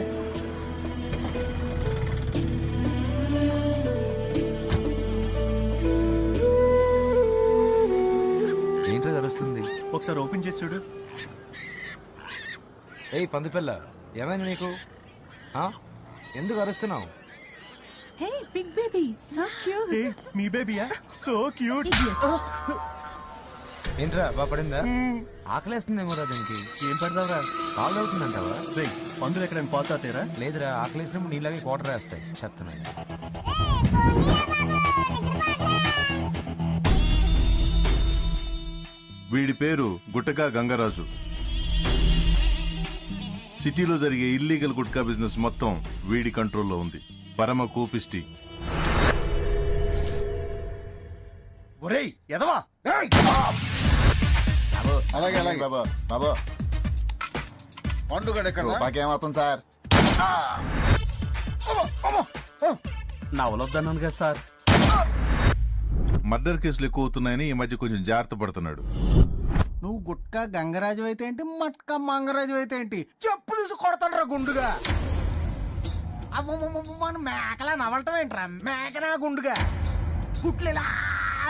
ఏంటో తెలుస్తుంది. ఒకసారి ఓపెన్ చేసి చూడు. ఏయ్ పందిపిల్ల, ఏమైంది నీకు? ఎందుకు అరుస్తున్నావు? Hey big baby, so cute. మీ బేబీయా? So cute. ఏంట్రా బాగా పడిందా? ఆకలేస్తుందేమో రా దీనికి. ఏం పెడతావురా? కాల్ అవుతుందంటావా? పందులు ఎక్కడైనా పోతాతేరా? లేదురా, ఆకలేసినప్పుడు నీలాగే కోటర్ వేస్తాయి. చెప్తున్నాయి. వీడి పేరు గుట్టకా గంగరాజు. సిటీలో జరిగే ఇల్లీగల్ గుట్కా బిజినెస్ మొత్తం వీడి కంట్రోల్లో ఉంది. పరమ కూపిష్టి. ఒరేయ్ ఎదవా! అలాగే అలాగే బాబా. బాబా పండుగ మాకేమవుతుంది సార్? నవలొద్దన్నాను కదా సార్. మర్డర్ కేసులు ఎక్కువ అవుతున్నాయని ఈ మధ్య కొంచెం జాగ్రత్త పడుతున్నాడు. నువ్వు గుట్కా గంగరాజు అయితే ఏంటి, మట్కా మంగరాజు అయితే ఏంటి? చెప్పు తీసి కొడతాడు గుండుగా. మన మేకలా నవలటం ఏంట్రా? మేకనా గుండుగా? గుట్లు ఇలా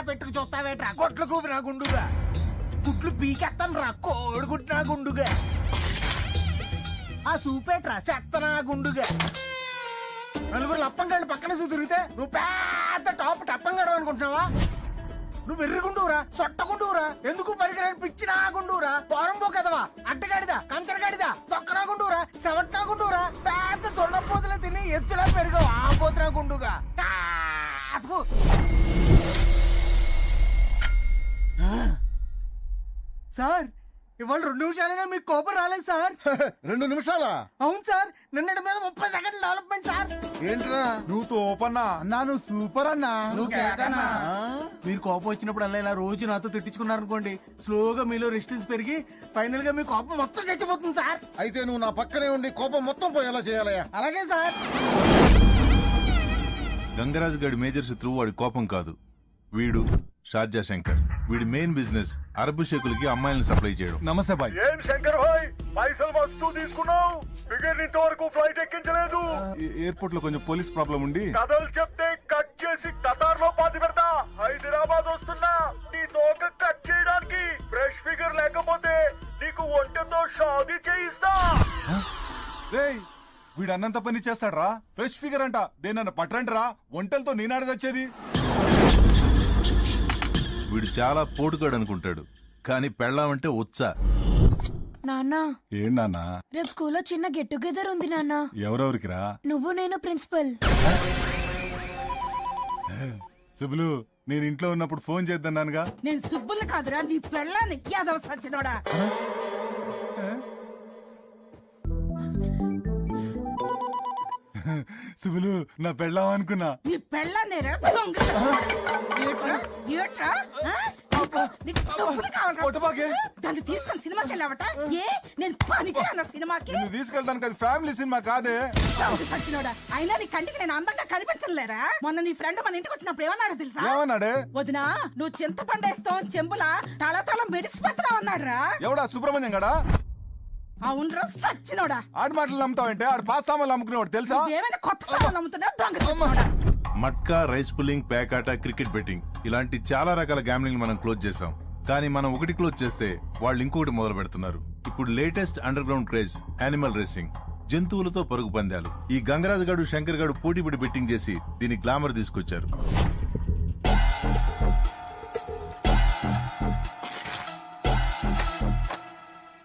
పెట్టుకు చూస్తావేట్రా? కొట్లు కూపినా గుండుగా? గుట్లు పీకెత్తాను రా కోడి గుట్టినా గుండుగా? ఆ చూపేట్రా చెత్తనా గుండుగా? నలుగురు లప్పంగాళ్ళు పక్కన తిరిగితే నువ్వు పెద్ద టాప్ టప్పంగాడు అనుకుంటున్నావా? నువ్వు ఎర్రగుండువురా, సొట్టగుండువురా, ఎందుకు పరికరాన్ని పిచ్చినా గుండువురా, పోరంబో కదవా, అడ్డగాడిదా, కంచరగాడిదా, తొక్కనా గుండువురా, సెవట్నా గుండువురా, పెద్ద దొండపోతులు తిని ఎత్తులా పెరిగావు ఆ పోతున్నా గుండుగా. సార్ ఇవాళ 2 నిమిషాలైనా మీకు కోపం రాలేదు సార్. 2 నిమిషాలా? అవును సార్, నిన్నటి మీద 30 సెకండ్ల డెవలప్మెంట్ సార్. ఏంట్రా నువ్వు తోపన్నా? అన్నా నువ్వు సూపర్ అన్నా. మీరు కోపం వచ్చినప్పుడు అలా ఇలా రోజు నాతో తిట్టించుకున్నారనుకోండి, స్లోగా మీలో రెసిస్టెన్స్ పెరిగి ఫైనల్ గా మీ కోపం మొత్తం చచ్చిపోతుంది సార్. అయితే నువ్వు నా పక్కనే ఉండి కోపం మొత్తం పోయేలా చేయాలయ్యా. అలాగే సార్. గంగరాజు గారి మేజర్ శత్రువు వాడి కోపం కాదు, వీడు షార్జా శంకర్. వీడి మెయిన్ బిజినెస్ అరబ్ షేకులకి అమ్మాయిలను సప్లై చేయడం. నమస్తే బాయ్. ఏం శంకర్ భాయ్, పైసలు మస్తు తీసుకున్నావు, ఫిగర్ ఇంతవరకు ఫ్లైట్ ఎక్కించలేదు. ఎయిర్పోర్ట్ లో కొంచెం పోలీస్ ప్రాబ్లం ఉండి కథలు చెప్తే కట్ చేసి కతార్ లో పాతి పెడతా. హైదరాబాద్ వస్తున్నా నీ తోక కట్ చేయడానికి. ఫ్రెష్ ఫిగర్ లేకపోతే నీకు ఒంటెతో షాదీ చేయిస్తా. వీడు అన్నంత పని చేస్తాడ్రా. ఫ్రెష్ ఫిగర్ అంట, దేనన్న పట్టండి రా, ఒంటెలతో నేనాడ వచ్చేది. వీడు చాలా పోటుగాడు అనుకుంటాడు, కానీ పెళ్ళామంటే వచ్చా. నాన్న, ఏంటన్నా? రేపు స్కూల్లో చిన్న గెట్ టుగెదర్ ఉంది నాన్న. ఎవరెవరికి రా? నువ్వు నేను ప్రిన్సిపల్. సుబ్బులు, నేను ఇంట్లో ఉన్నప్పుడు ఫోన్ చేద్దానుగా. నేను సుబ్బులు కాదురా, నీ పెళ్ళాన్ని యాదవ సచ్చినోడా. సుబ్బులు, నా పెళ్ళాం అనుకున్నా. నీ పెళ్ళాన్ని దాన్ని తీసుకొని సినిమాకి వెళ్ళావట? ఏ నేను పనికి అన్న సినిమాకి తీసుకెళ్ళడానికి అది ఫ్యామిలీ సినిమా కాదే. సచ్చినోడా, అయినా నీ కంటికి నేను అందంగా కనిపించలేరా? మొన్న నీ ఫ్రెండ్ మన ఇంటికి వచ్చినప్పుడు ఏమన్నాడు తెలుసా? ఏమన్నాడే? వదినా, నువ్వు చింతపండేస్తావు చెంబులా తల మెరిసిపోతున్నావు అన్నాడు రా. ఎవడా? సుబ్రహ్మణ్యం గడా? అవునరా సచ్చినోడా. ఆడి మాటలు నమ్ముతావంటే ఆడు పాస్ సామాన్లు అమ్ముకునేవాడు తెలుసా? ఏమైనా కొత్త సామాన్లు అమ్ముతున్నావు దొంగ. మట్కా, రైస్ పుల్లింగ్, పేకాట, క్రికెట్ బెట్టింగ్ ఇలాంటి చాలా రకాల గ్యామ్లింగ్ మనం క్లోజ్ చేసాం. కానీ మనం ఒకటి క్లోజ్ చేస్తే వాళ్ళు ఇంకొకటి మొదలు పెడుతున్నారు. ఇప్పుడు latest under ground craze animal racing, జంతువులతో పరుగు పందాలు. ఈ గంగరాజు గారు, శంకర్ గారు పోటీపడి బెట్టింగ్ చేసి దీని గ్లామర్ తీసుకొచ్చారు.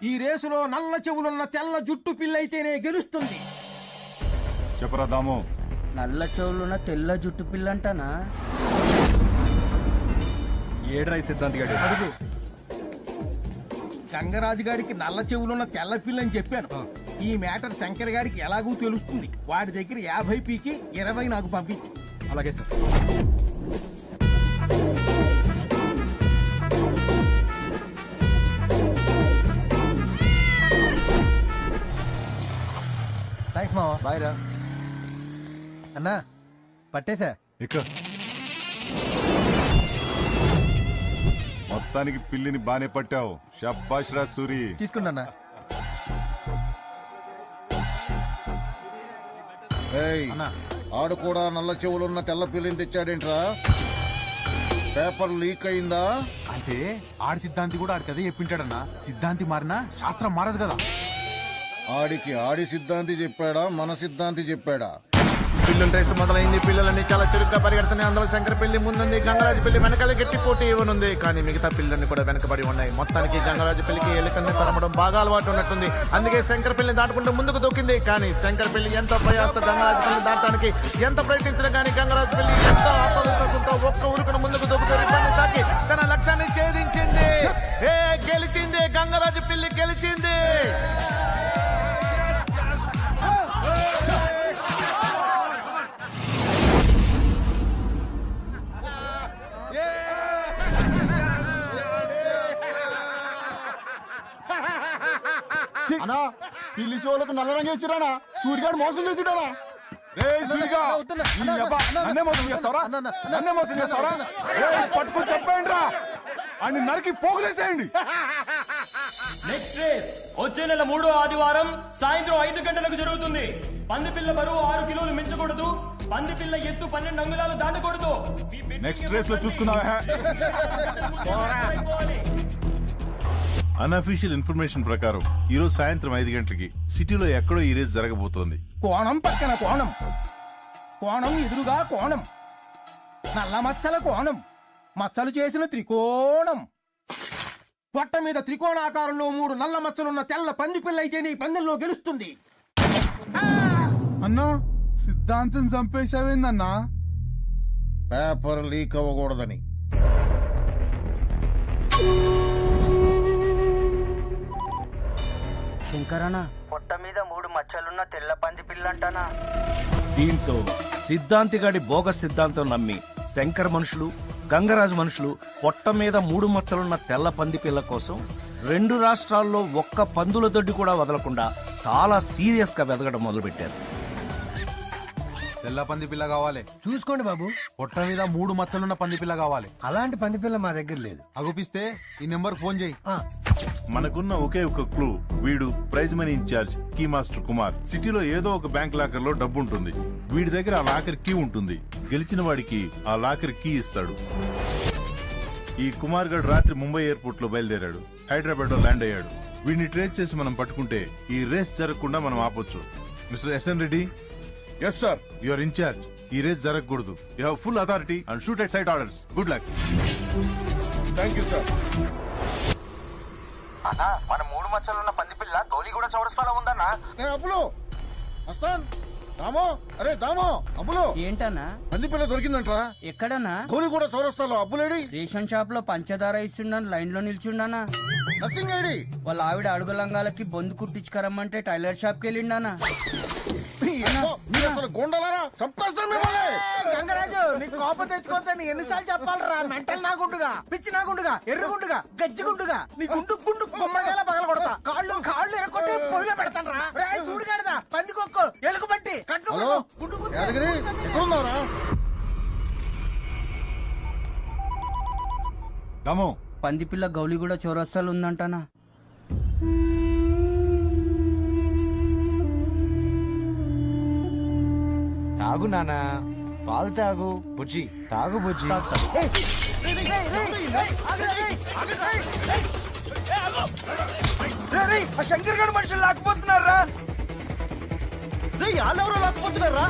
ఈ రేసులో నల్ల చెవులున్న తెల్ల జుట్టు పిల్లయితేనే గెలుస్తుంది. చెప్పరా దాము. నల్ల చెవులున్న తెల్ల జుట్టు పిల్ల అంటానా? ఏడ్రై సిద్ధాంతి గారు. అడుగు. గంగరాజు గారికి నల్ల చెవులున్న తెల్ల పిల్ల అని చెప్పాను. ఈ మ్యాటర్ శంకర్ గారికి ఎలాగూ తెలుస్తుంది. వాడి దగ్గర 50 పీకి 20 నాకు పంపించు. అలాగే సార్. థ్యాంక్స్ మావా. బాయ్ రా. అన్నా పట్టేశా. మొత్తానికి పిల్లిని బానే పట్టావు. షబ్బాష్ రా సూరి. తీసుకున్నా. ఆడు కూడా నల్ల చెవులున్న తెల్ల పిల్లిని తెచ్చాడేంట్రా? పేపర్ లీక్ అయిందా? అంటే ఆడి సిద్ధాంతి కూడా ఆడికి అదే చెప్పింటాడన్నా. సిద్ధాంతి మారినా శాస్త్రం మారదు కదా. ఆడికి ఆడి సిద్ధాంతి చెప్పాడా, మన సిద్ధాంతి చెప్పాడా? పిల్లల రేసు మొదలైంది. పిల్లలన్నీ చాలా చురుగ్గా పరిగెడుతున్నాయి. అందులో శంకర పెళ్లి ముందుంది, గంగరాజు పెళ్లి వెనకాల గట్టి పోటీ ఇవ్వనుంది. కానీ మిగతా పిల్లల్ని కూడా వెనకబడి ఉన్నాయి. మొత్తానికి గంగరాజు పెళ్లికి ఎలుకల్ని తరమడం బాగా అలవాటు ఉన్నట్టుంది. అందుకే శంకర పెళ్లిని దాటుకుంటూ ముందుకు దూకింది. కానీ శంకర పెళ్లి ఎంతో ప్రయాస గంగరాజు పెళ్లి దాటడానికి ఎంత ప్రయత్నించినా కానీ గంగరాజు పెళ్లి ఎంతో ఆత్మవిశ్వాసంతో ఒక్క ఉరుకును ముందుకు దూకుతూ రిబ్బన్ని తాకి తన లక్ష్యాన్ని ఛేదించింది. గెలిచింది. గంగరాజు పెళ్లి గెలిచింది. అన్నా పిల్లి షోలకు నల్ల రంగు వేసిరానా? సూర్యగాడు మోసం చేసిడానా? పట్టుకుని చెప్పండి రా. అని నరికి పోగులేసేయండి. నెక్స్ట్ రేస్ వచ్చే నెల 3వ ఆదివారం సాయంత్రం 5 గంటలకు జరుగుతుంది. పందిపిల్ల బరువు 6 కిలోలు మించకూడదు. పందిపిల్ల ఎత్తు 12 అంగుళాలు దాటకూడదు. నెక్స్ట్ రేస్ లో చూసుకున్నావా? అన్అఫీషియల్ ఇన్ఫర్మేషన్ ప్రకారం ఈ రోజు సాయంత్రం 5 గంటలకి సిటీలో ఎక్కడో ఈ రేస్ జరగబోతోంది. కోణం పక్కన కోణం, కోణం ఎదురుగా కోణం, నల్ల మచ్చల కోణం, మచ్చలు చేసిన త్రికోణం, పొట్ట మీద త్రికోణాకారంలో 3 నల్ల మచ్చలున్న తెల్ల పంది పిల్ల అయితే నీ పందెంలో గెలుస్తుంది. అన్నా సిద్ధాంతం చంపేశావేందన్నా? Paper leak అవ్వకూడదని. శంకరనా పొట్ట మీద 3 మచ్చలున్న తెల్ల పంది పిల్ల అంటానా? దీంతో సిద్ధాంతిగాడి బోగస్ సిద్ధాంతం నమ్మి శంకర్ మనుషులు, గంగరాజు మనుషులు పొట్ట మీద 3 మచ్చలున్న తెల్ల పంది పిల్ల కోసం 2 రాష్ట్రాల్లో ఒక్క పందుల దొడ్డి కూడా వదలకుండా చాలా సీరియస్ గా వెదగడం మొదలుపెట్టారు. తెల్ల పంది పిల్ల కావాలి. చూసుకోండి బాబు. పొట్ట మీద 3 మచ్చలున్న పంది పిల్ల కావాలి. అలాంటి పంది పిల్ల మా దగ్గర లేదు. అగుపిస్తే ఈ నెంబర్ ఫోన్ చేయి. మనకున్న ఒకే ఒక క్లూ, వీడు ప్రైజ్ మనీ ఇన్ఛార్జ్ కీ మాస్టర్ కుమార్. సిటీలో ఏదో ఒక బ్యాంక్ లాకర్ లో డబ్బు ఉంటుంది. వీడి దగ్గర ఆ లాకర్ కీ ఉంటుంది. గెలిచిన వాడికి ఆ లాకర్ కీ ఇస్తాడు. ఈ కుమార్ గడ్ రాత్రి ముంబై ఎయిర్పోర్ట్ లో బయలుదేరాడు. హైదరాబాద్ లో ల్యాండ్ అయ్యాడు. వీడిని ట్రేస్ చేసి మనం పట్టుకుంటే ఈ రేస్ జరగకుండా మనం ఆపొచ్చు. Mister SN Reddy. Yes sir. You are incharge. ఈ రేస్ జరగకూడదు. You have full authority and shoot at sight orders. Good luck. Thank you sir. అన్నా మన 3 మచ్చలున్న పంది పిల్ల గౌలిగూడ చౌరస్తాలో ఉందన్నా. అబ్బులు వస్తాన్. దామో, అరే దామో, అబ్బులు ఏంటన్నా? పంది పిల్ల దొరికిందంట్రా. ఎక్కడన్నా? గోలిగూడ చౌరస్తాలో. అబ్బులేడి? రేషన్ షాప్ లో పంచదార ఇస్తుండని లైన్ లో నిల్చుండానా? Nothing ID. వాళ్ళ ఆవిడ అడుగులంగాలకి బొందు కుట్టించుకరమ్మంటే టైలర్ షాప్ కి వెళ్ళిండానా? గంగరాజు నీకు కోపం తెచ్చుకోవద్దని ఎన్నిసార్లు చెప్పాలరా? మెంటల్ నాగుండుగా, పిచ్చి నాగుండుగా, ఎర్రగుండుగా, గజ్జిగుండుగా నీ గుండు గుండు గుమ్మడికాయల పగల కొడతా. కాళ్ళు కాళ్ళు ఎరకొట్టి పొయ్యిలో పెడతాను రా. సూడిగాడదా పందికొక్కు ఎలుగు బట్టి కట్టుకో. పంది పిల్ల గౌలిగూడ చౌరస్తాలు ఉందంటానా? తాగు నానా, పాలు తాగు. బుజ్జి తాగు బుజ్జి. శంకర్ గారు మనుషులు లాక్కుపోతున్నారా? వాళ్ళెవరో లాక్కుపోతున్నారా?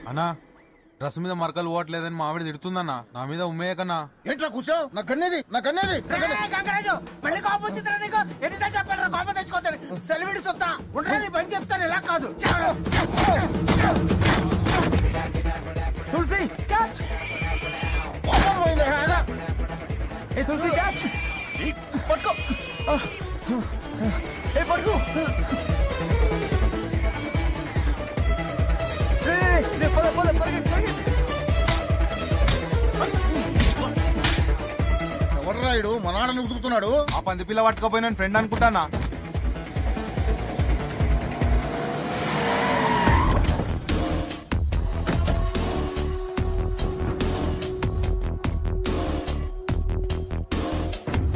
అన్నా డ్రెస్ మీద మరకలు పోవట్లేదని మా ఆవిడ తిడుతుందన్నా. నా మీద ఉమ్మేయకన్నా. ఏంట్రా కూర్చో నా కన్నేది నా కన్నేది గంగరాజు మళ్ళీ కోపం వచ్చిందిరా నీకు ఎన్నిసార్లు చెప్పాను కోపం తెచ్చుకోతాను సెలవిడి సొత్తా ఉండరా నీ పని చెప్తాను ఇలా కాదు తులసి క్యాచ్ ఏ తులసి క్యాచ్ పట్టుకో ఏ పట్టుకో ఎవడరాయుడు మా నాన్న ఉతుకుతున్నాడు. ఆ పంది పిల్ల పట్టుకపోయిన ఫ్రెండ్ అనుకుంటానా.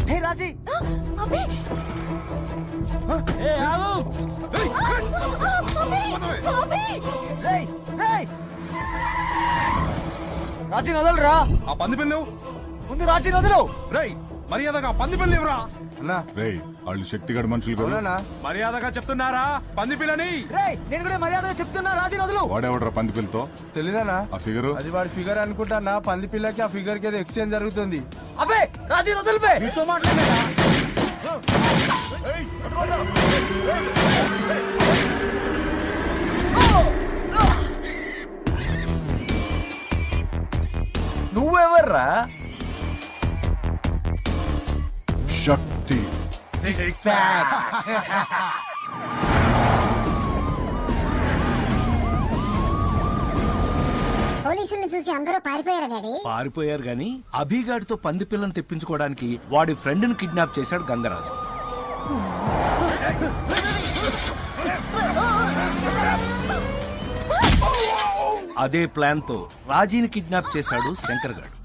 హే రాజీ రాజీ వదలరా. ఆ పంది పిల్ల ముందు రాజీ వదలు. రేయ్ మర్యాదగా పంది పిల్ల ఇవ్వరా. అన్నా రేయ్ వాళ్ళు శక్తిగడ మనుషులు కదా. మర్యాదగా చెప్తున్నారా పంది పిల్లని. రేయ్ నేను కూడా మర్యాదగా చెప్తున్నా రాజీ వదలు. వాడేవడరా పంది పిల్లతో తెలీదానా ఆ ఫిగరు? అది వాడి ఫిగర్ అనుకుంటానా. పంది పిల్లకి ఆ ఫిగర్ కి ఏదో ఎక్స్చేంజ్ జరుగుతుంది. అబ్బే రాజీ వదలిపే. నీతో మాట్లాడలేదా? నువ్వెవర్రా? శక్తి. పోలీసుల్ని చూసి అందరూ పారిపోయారా డాడీ? పారిపోయారు గాని అభిగాడితో పంది పిల్లని తెప్పించుకోవడానికి వాడి ఫ్రెండ్ ని కిడ్నాప్ చేశాడు గంగరాజు. అదే ప్లాన్ తో రాజీని కిడ్నాప్ చేశాడు శంకర్ గాడు.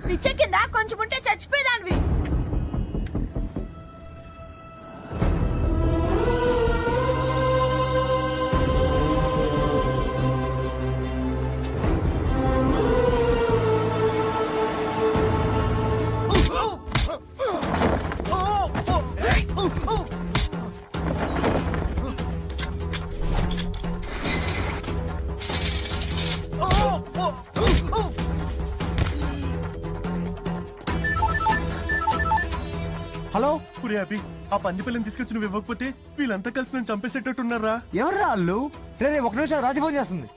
పిచ్చ కింద కొంచెం ఉంటే చచ్చిపోయేదానివి. హలో పురి అభి ఆ పంది పిల్లని తీసుకొచ్చి నువ్వు ఇవ్వకపోతే వీళ్ళంతా కలిసి నన్ను చంపేసేటట్టున్నారా? ఎవర్రా వాళ్ళు? రే ఒక నిమిషం రాజీ ఫోన్ చేస్తుంది.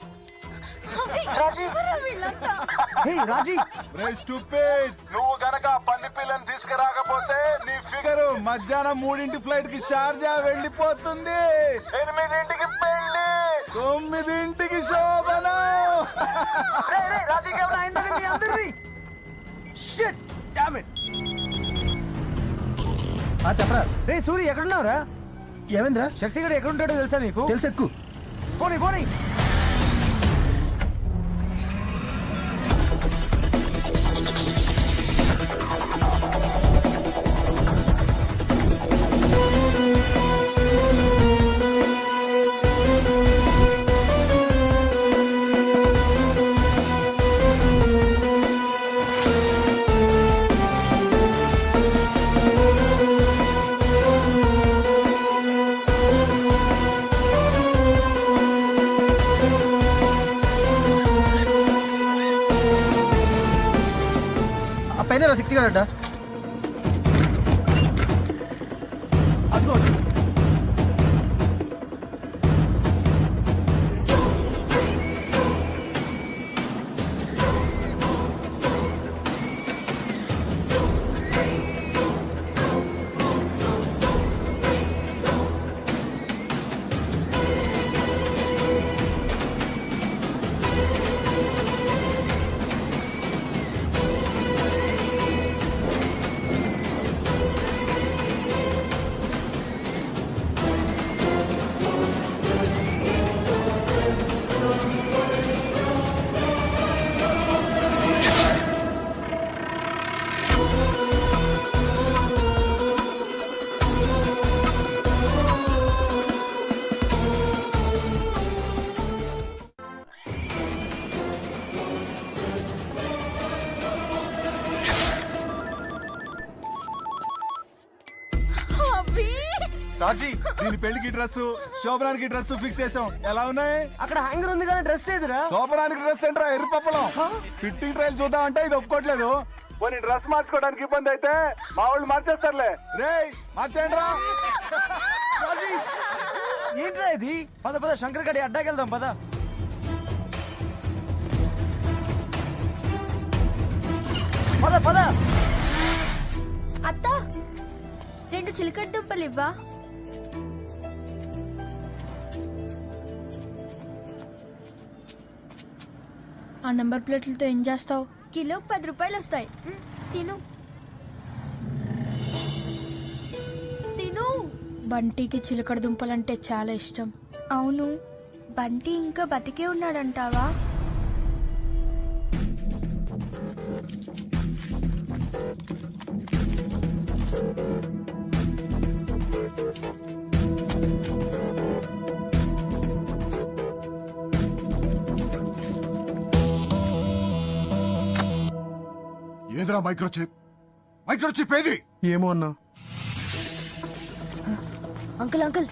రాజీ నువ్వు గనక పంది పిల్లని తీసుకురాకపోతే నీ ఫిగర్ మధ్యాహ్నం 3 ఫ్లైట్ కి షార్జా వెళ్ళిపోతుంది. 8 పెళ్లి 9 శోభనం. రాజీకి ఏమైనా అయిందని మీ అందరిది? Shit damn it. చెప్పరా రే సూరి ఎక్కడున్నావురా? ఏమైందిరా? శక్తి గడు ఎక్కడుంటాడో తెలుసా నీకు? తెలుసు ఎక్కు. పోనీ పోనీ. పైన శక్తి గాడ రాజీ దీని పెళ్లికి డ్రెస్ శోభనానికి డ్రెస్ ఫిక్స్ చేసాం. ఎలా ఉన్నాయి? అక్కడ హ్యాంగర్ ఉంది కానీ డ్రెస్ ఏదిరా? శోభనానికి డ్రెస్ ఏంట్రా ఎర్రి పప్పలం. ఫిట్టింగ్ ట్రయల్ చూద్దామంటే ఇది ఒప్పుకోవట్లేదు. పోనీ డ్రెస్ మార్చుకోవడానికి ఇబ్బంది అయితే మా వాళ్ళు మార్చేస్తారులే. రే మార్చేయండి రా. ఏంట్రా ఇది? పద పద శంకర్ గడి అడ్డాకెళ్దాం పద. పద పద. అత్త 2 చిలకడ దుంపలు ఇవ్వా? ఆ నంబర్ ప్లేట్లతో ఏం చేస్తావు? కిలోకి 10 రూపాయలు వస్తాయి. తిను తిను. బంటికి చిలకడ దుంపలంటే చాలా ఇష్టం. అవును, బంటి ఇంకా బతికే ఉన్నాడంటావా? ఏదిరా మైక్రోచిప్? మైక్రోచిప్ ఏది? ఏమో అన్నా. అంకుల్ అంకుల్,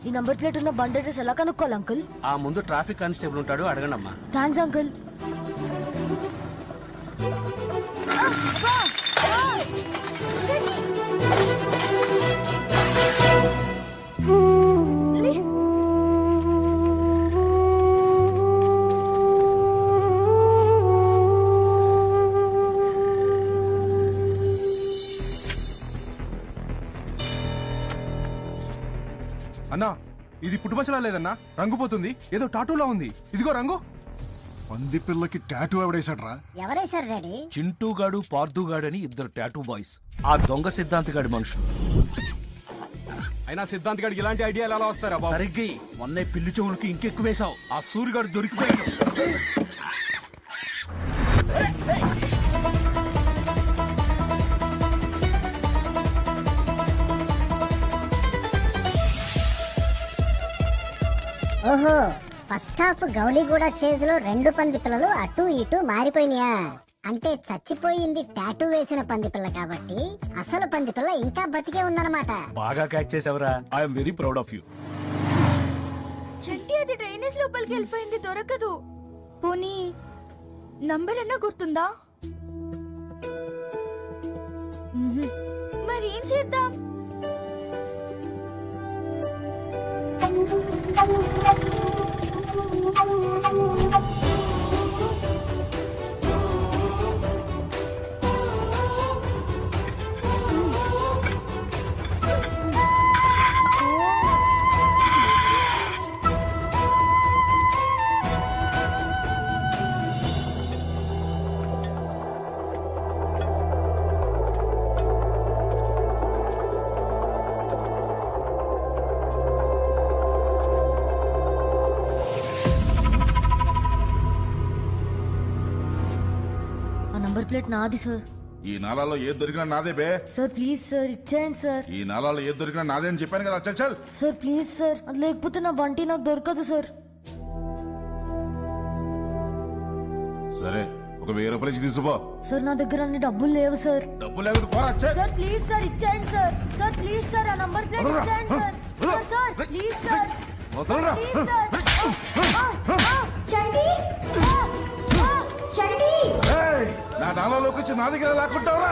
ఈ నంబర్ ప్లేట్ ఉన్న బండి అడ్రస్ ఎలా కనుక్కోవాలి అంకుల్? ఆ ముందు ట్రాఫిక్ కానిస్టేబుల్ ఉంటాడు, అడగండి అమ్మా. Thanks uncle. అన్నా ఇది పుట్టుమచ్చలా లేదన్నా, రంగు పోతుంది. ఏదో టాటూలా ఉంది. ఇదిగో రంగు. పంది పిల్లకి టాటూ ఎవడేసాడ్రా? ఎవరేసారు డాడీ? చింటూగాడు పార్థుగాడు అని 2 టాటూ బాయ్స్. ఆ దొంగ సిద్ధాంతిగాడి మనుషులు. అయినా సిద్ధాంత్ గడికి ఇలాంటి ఐడియాలు ఎలా వస్తారా బాబు? సరిగ్గా మొన్నే పిల్లి చెవులకి ఇంకెక్కువ వేశావు. ఆ సూర్యగాడు దొరికిపోయాడు. ఓహో, ఫస్ట్ హాఫ్ గౌలిగూడ చేజ్లో 2 పంది పిల్లలు అటు ఇటు మారిపోయినాయా? అంటే చచ్చిపోయింది టాటూ వేసిన పంది పిల్ల కాబట్టి అసలు పంది పిల్ల ఇంకా బతికే ఉందన్నమాట. బాగా క్యాచ్ చేసావురా. I'm very proud of you. Chanti అది డ్రైనేజ్ లోపలికి వెళ్ళిపోయింది, దొరకదు. పోనీ నంబర్ అన్నా గుర్తుందా? మరి ఏం చేద్దాం? నంబర్ ప్లేట్ నాది సార్. ఈ నాలాలో ఏది దొరికినా నాదే బే. సార్ ప్లీజ్ సార్ ఇచ్చేయండి సార్. ఈ నాలాలో ఏది దొరికినా నాదే అని చెప్పాను కదా. చల్ చల్ సార్ ప్లీజ్ సార్, అది లేకపోతే నా బంటి నాకు దొరకదు సార్. సరే, ఒక 1000 రూపాయలు ఇచ్చి తీసుకో. సార్ నా దగ్గర అన్ని డబ్బులు లేవు సార్. డబ్బులు లేకపోతే పోరా. సార్ ప్లీజ్ సార్ ఇచ్చేయండి సార్. సార్ ప్లీజ్ సార్ ఆ నంబర్ ప్లేట్ ఇచ్చేయండి sir. Sir please sir. Please sir. చండి చండి, నా నాలోకి వచ్చి నా దగ్గర లాక్కుంటావురా?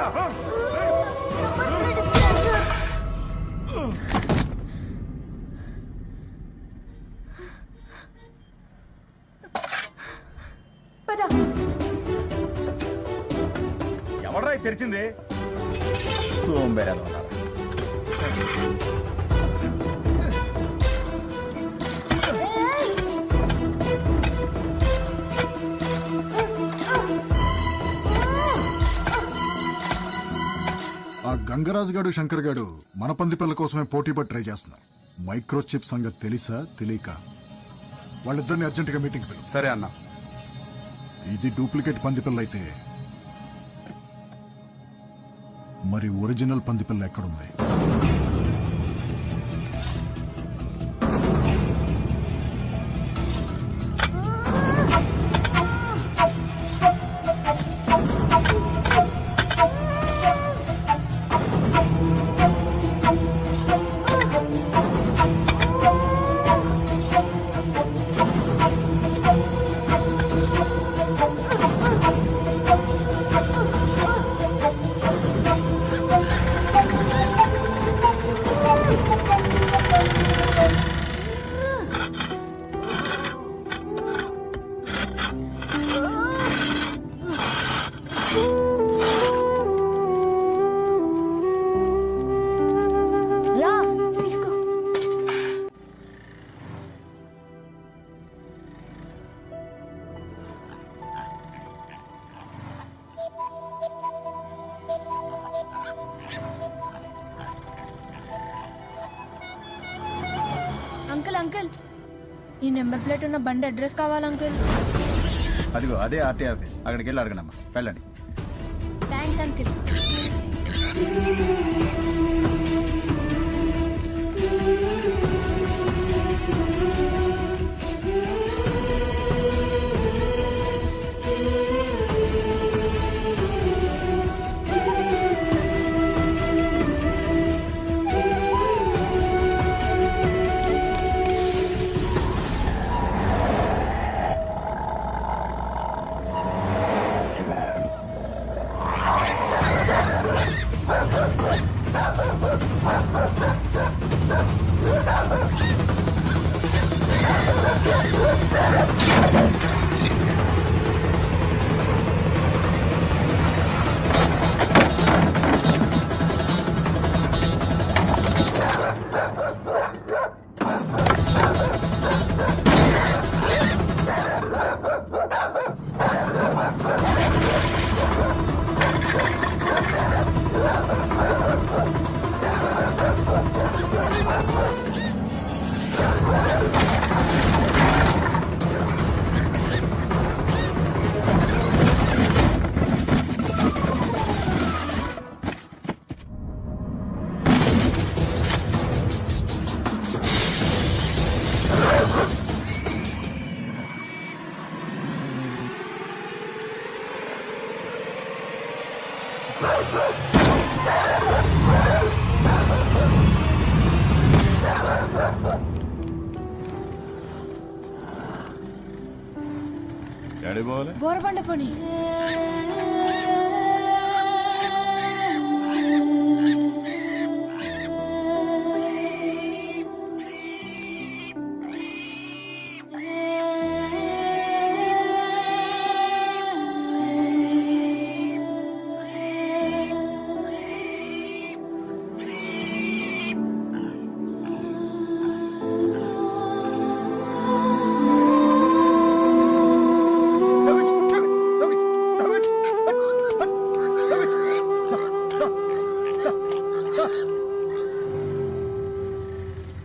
ఎవడ్రా తెరిచింది? సోంబేరాలు. ఆ గంగరాజు గాడు శంకర్ గాడు మన పంది పిల్ల కోసమే పోటీ పడి ట్రై చేస్తున్నారు. మైక్రోచిప్ సంగతి తెలుసా తెలియక వాళ్ళిద్దరిని అర్జెంటుగా మీటింగ్ పిలు. సరే అన్న. ఇది డూప్లికేట్ పంది పిల్ల అయితే మరి ఒరిజినల్ పంది పిల్ల ఎక్కడుంది? అంకుల్ అంకుల్ ఈ నెంబర్ ప్లేట్ ఉన్న బండి అడ్రస్ కావాలి అంకుల్. అదిగో అదే ఆర్టీ ఆఫీస్, అక్కడికి వెళ్ళి అడగనమ్మా, వెళ్ళండి. Thanks uncle. బోరబండ పోనీ.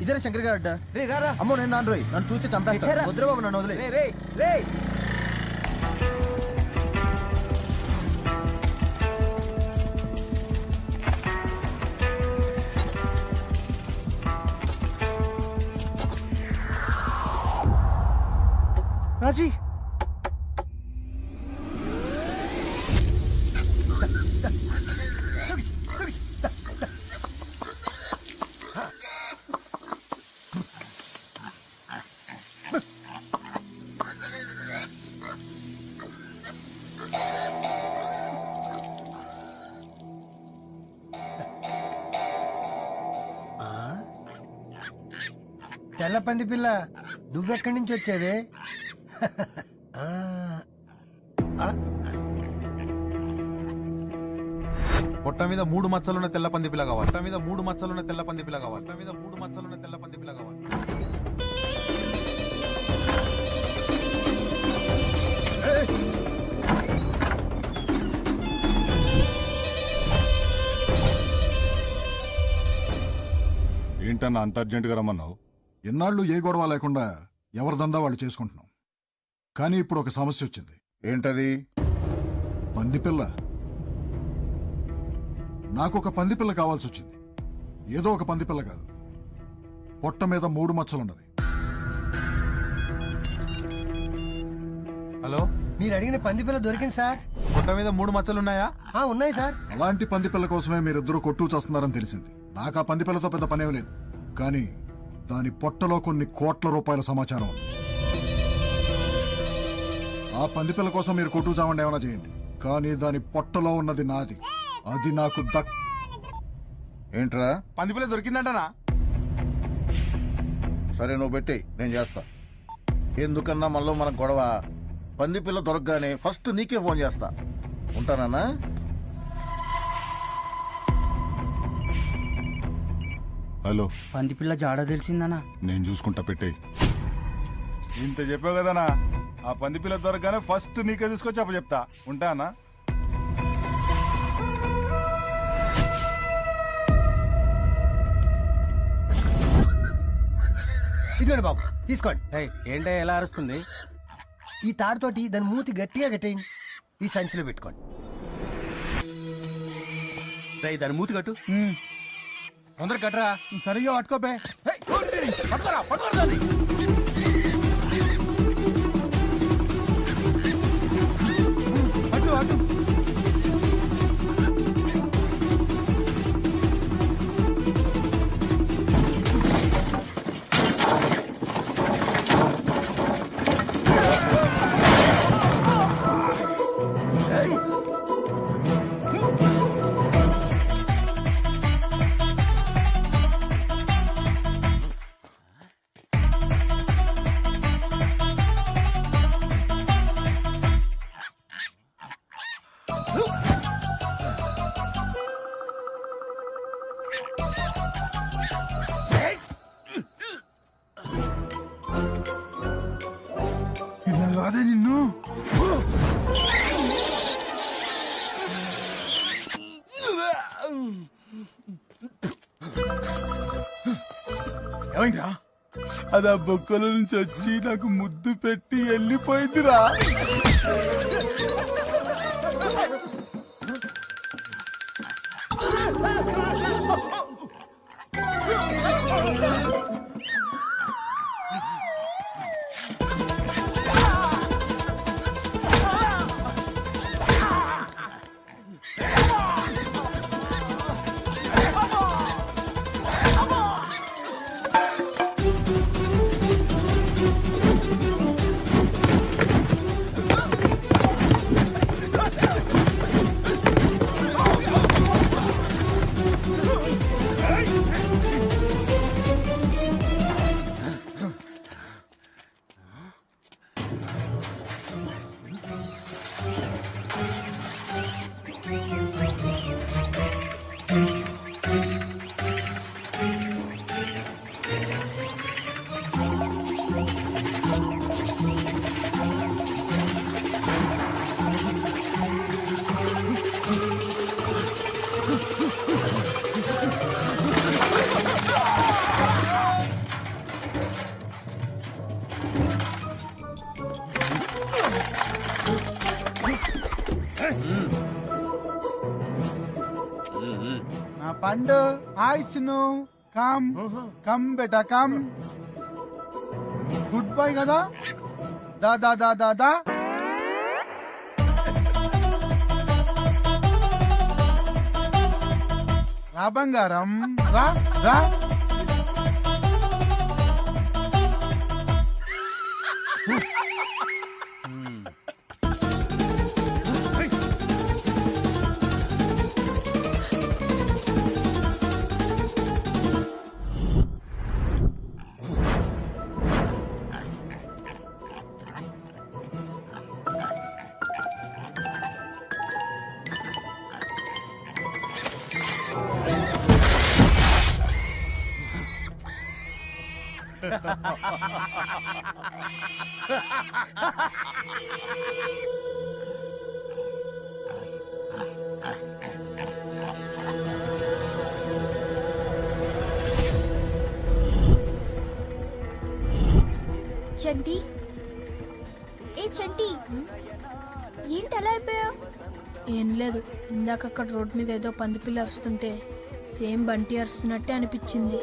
ఇదే శంకర్ గారు అడ్డా. అమ్మో నేను నాన్న రోయ్, నన్ను చూస్తే చంపేస్తా. వద్దురా బాబు, నన్ను వదిలే. రాజీ తెల్ల పంది పిల్ల, నువ్వెక్కడి నుంచి వచ్చేవే? పొట్ట మీద 3 మచ్చలున్న తెల్ల పంది పిల్ల కావాలి. పొట్ట మీద 3 మచ్చలున్న తెల్ల పంది పిల్ల కావాలి. పొట్ట మీద 3 మచ్చలున్న తెల్ల పంది పిల్ల కావాలి. ఏంటన్నా అంత అర్జెంటుగా రమ్మన్నావు? ఎన్నాళ్ళు ఏ గొడవ లేకుండా ఎవరి దందా వాళ్ళు చేసుకుంటున్నాం. కానీ ఇప్పుడు ఒక సమస్య వచ్చింది. ఏంటది? పందిపిల్ల. నాకు ఒక పందిపిల్ల కావాల్సి వచ్చింది. ఏదో ఒక పందిపిల్ల కాదు, పొట్ట మీద 3 మచ్చలున్నది. హలో, మీరు అడిగిన పందిపిల్ల దొరికింది సార్. పొట్ట మీద 3 మచ్చలున్నాయా? ఉన్నాయి సార్. అలాంటి పందిపిల్ల కోసమే మీరిద్దరూ కొట్టు చేస్తున్నారని తెలిసింది. నాకు ఆ పందిపిల్లతో పెద్ద పనేం లేదు, కానీ దాని పొట్టలో కొన్ని కోట్ల రూపాయల సమాచారం ఉంది. ఆ పందిపిల్ల కోసం మీరు కొట్టు చావండి, ఏమైనా చేయండి, కానీ దాని పొట్టలో ఉన్నది నాది. అది నాకు ఏంట్రా? పందిపిల్ల దొరికిందంటనా? సరే నువ్వు పెట్టి నేను చేస్తా. ఎందుకన్నా మనలో మన గొడవ. పందిపిల్ల దొరకగానే ఫస్ట్ నీకే ఫోన్ చేస్తా. ఉంటానన్నా? హలో, పందిపిల్ల జాడ తెలిసిందనా? నేను చూసుకుంటా, పెట్టే. ఇంత చెప్పావు కదనా, ఆ పందిపిల్ల దొరకగానే ఫస్ట్ నీకే తీసుకొచ్చి అప్ప చెప్తా. ఉంటానా? ఇదిగోండి బాబు తీసుకోండి. ఏంటో ఎలా అరుస్తుంది? ఈ తాడుతోటి దాని మూతి గట్టిగా కట్టేయండి. ఈ సంచిలో పెట్టుకోండి. దాని మూతి కట్టు. తొందర కట్టరా. సరిగా పట్టుకోపే. పట్టుకోరా పట్టుకోరా దాన్ని. అటు అటు. ఇలా కాదే నిన్ను. ఏమైందిరా? అది ఆ బొక్కల నుంచి వచ్చి నాకు ముద్దు పెట్టి వెళ్ళిపోయిందిరా. నా పండు హాయ్ చిన్ను. కమ్ కమ్ బేటా కమ్. గుడ్ బాయ్ కదా. దా దా దా దా దా. రా బంగారం రా రా. చంటి, ఏ చంటి, ఏంటి అలా అయిపోయావు? ఏం లేదు, ఇందాక అక్కడ రోడ్ మీద ఏదో పందిపిల్ల అరుస్తుంటే సేమ్ బంటి అరుస్తున్నట్టే అనిపించింది.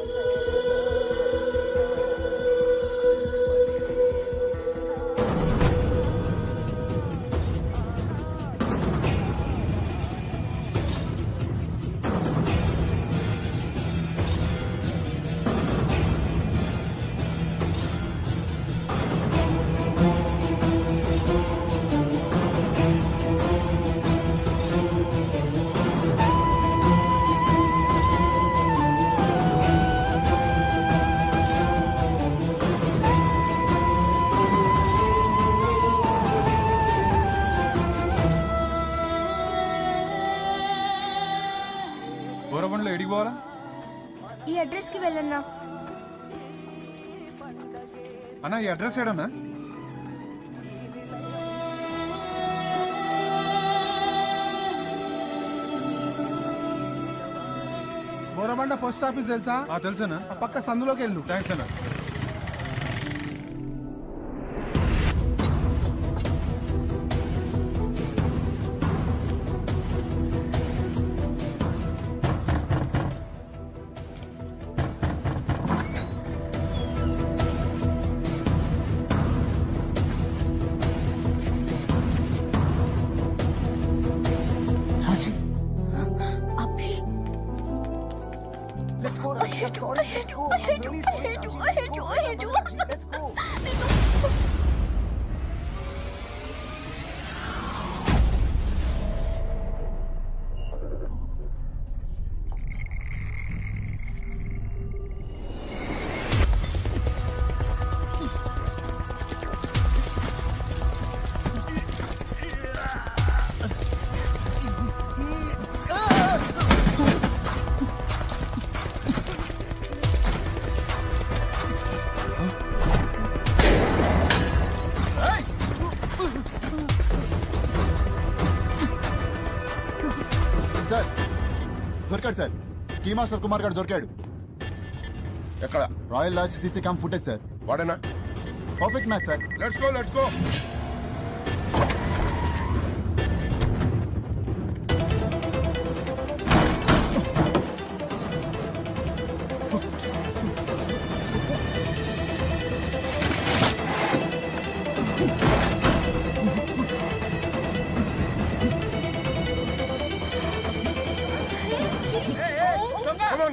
బోరబండ్లో ఎడికి పోవాలా? ఈ అడ్రస్ కి వెళ్ళన్నా. అన్నా ఈ అడ్రస్ ఏడన్నా? బోరబండ పోస్ట్ ఆఫీస్ తెలుసా? తెలుసనా. పక్క సందులోకి వెళ్ళు. థ్యాంక్స్ అన్నా. సార్ దొరికాడు సార్ కీ మాస్టర్ కుమార్ గారు దొరికాడు. ఎక్కడ? Royal lodge CC cam footage sir. వాడేనా? Perfect match sir. Let's go let's go.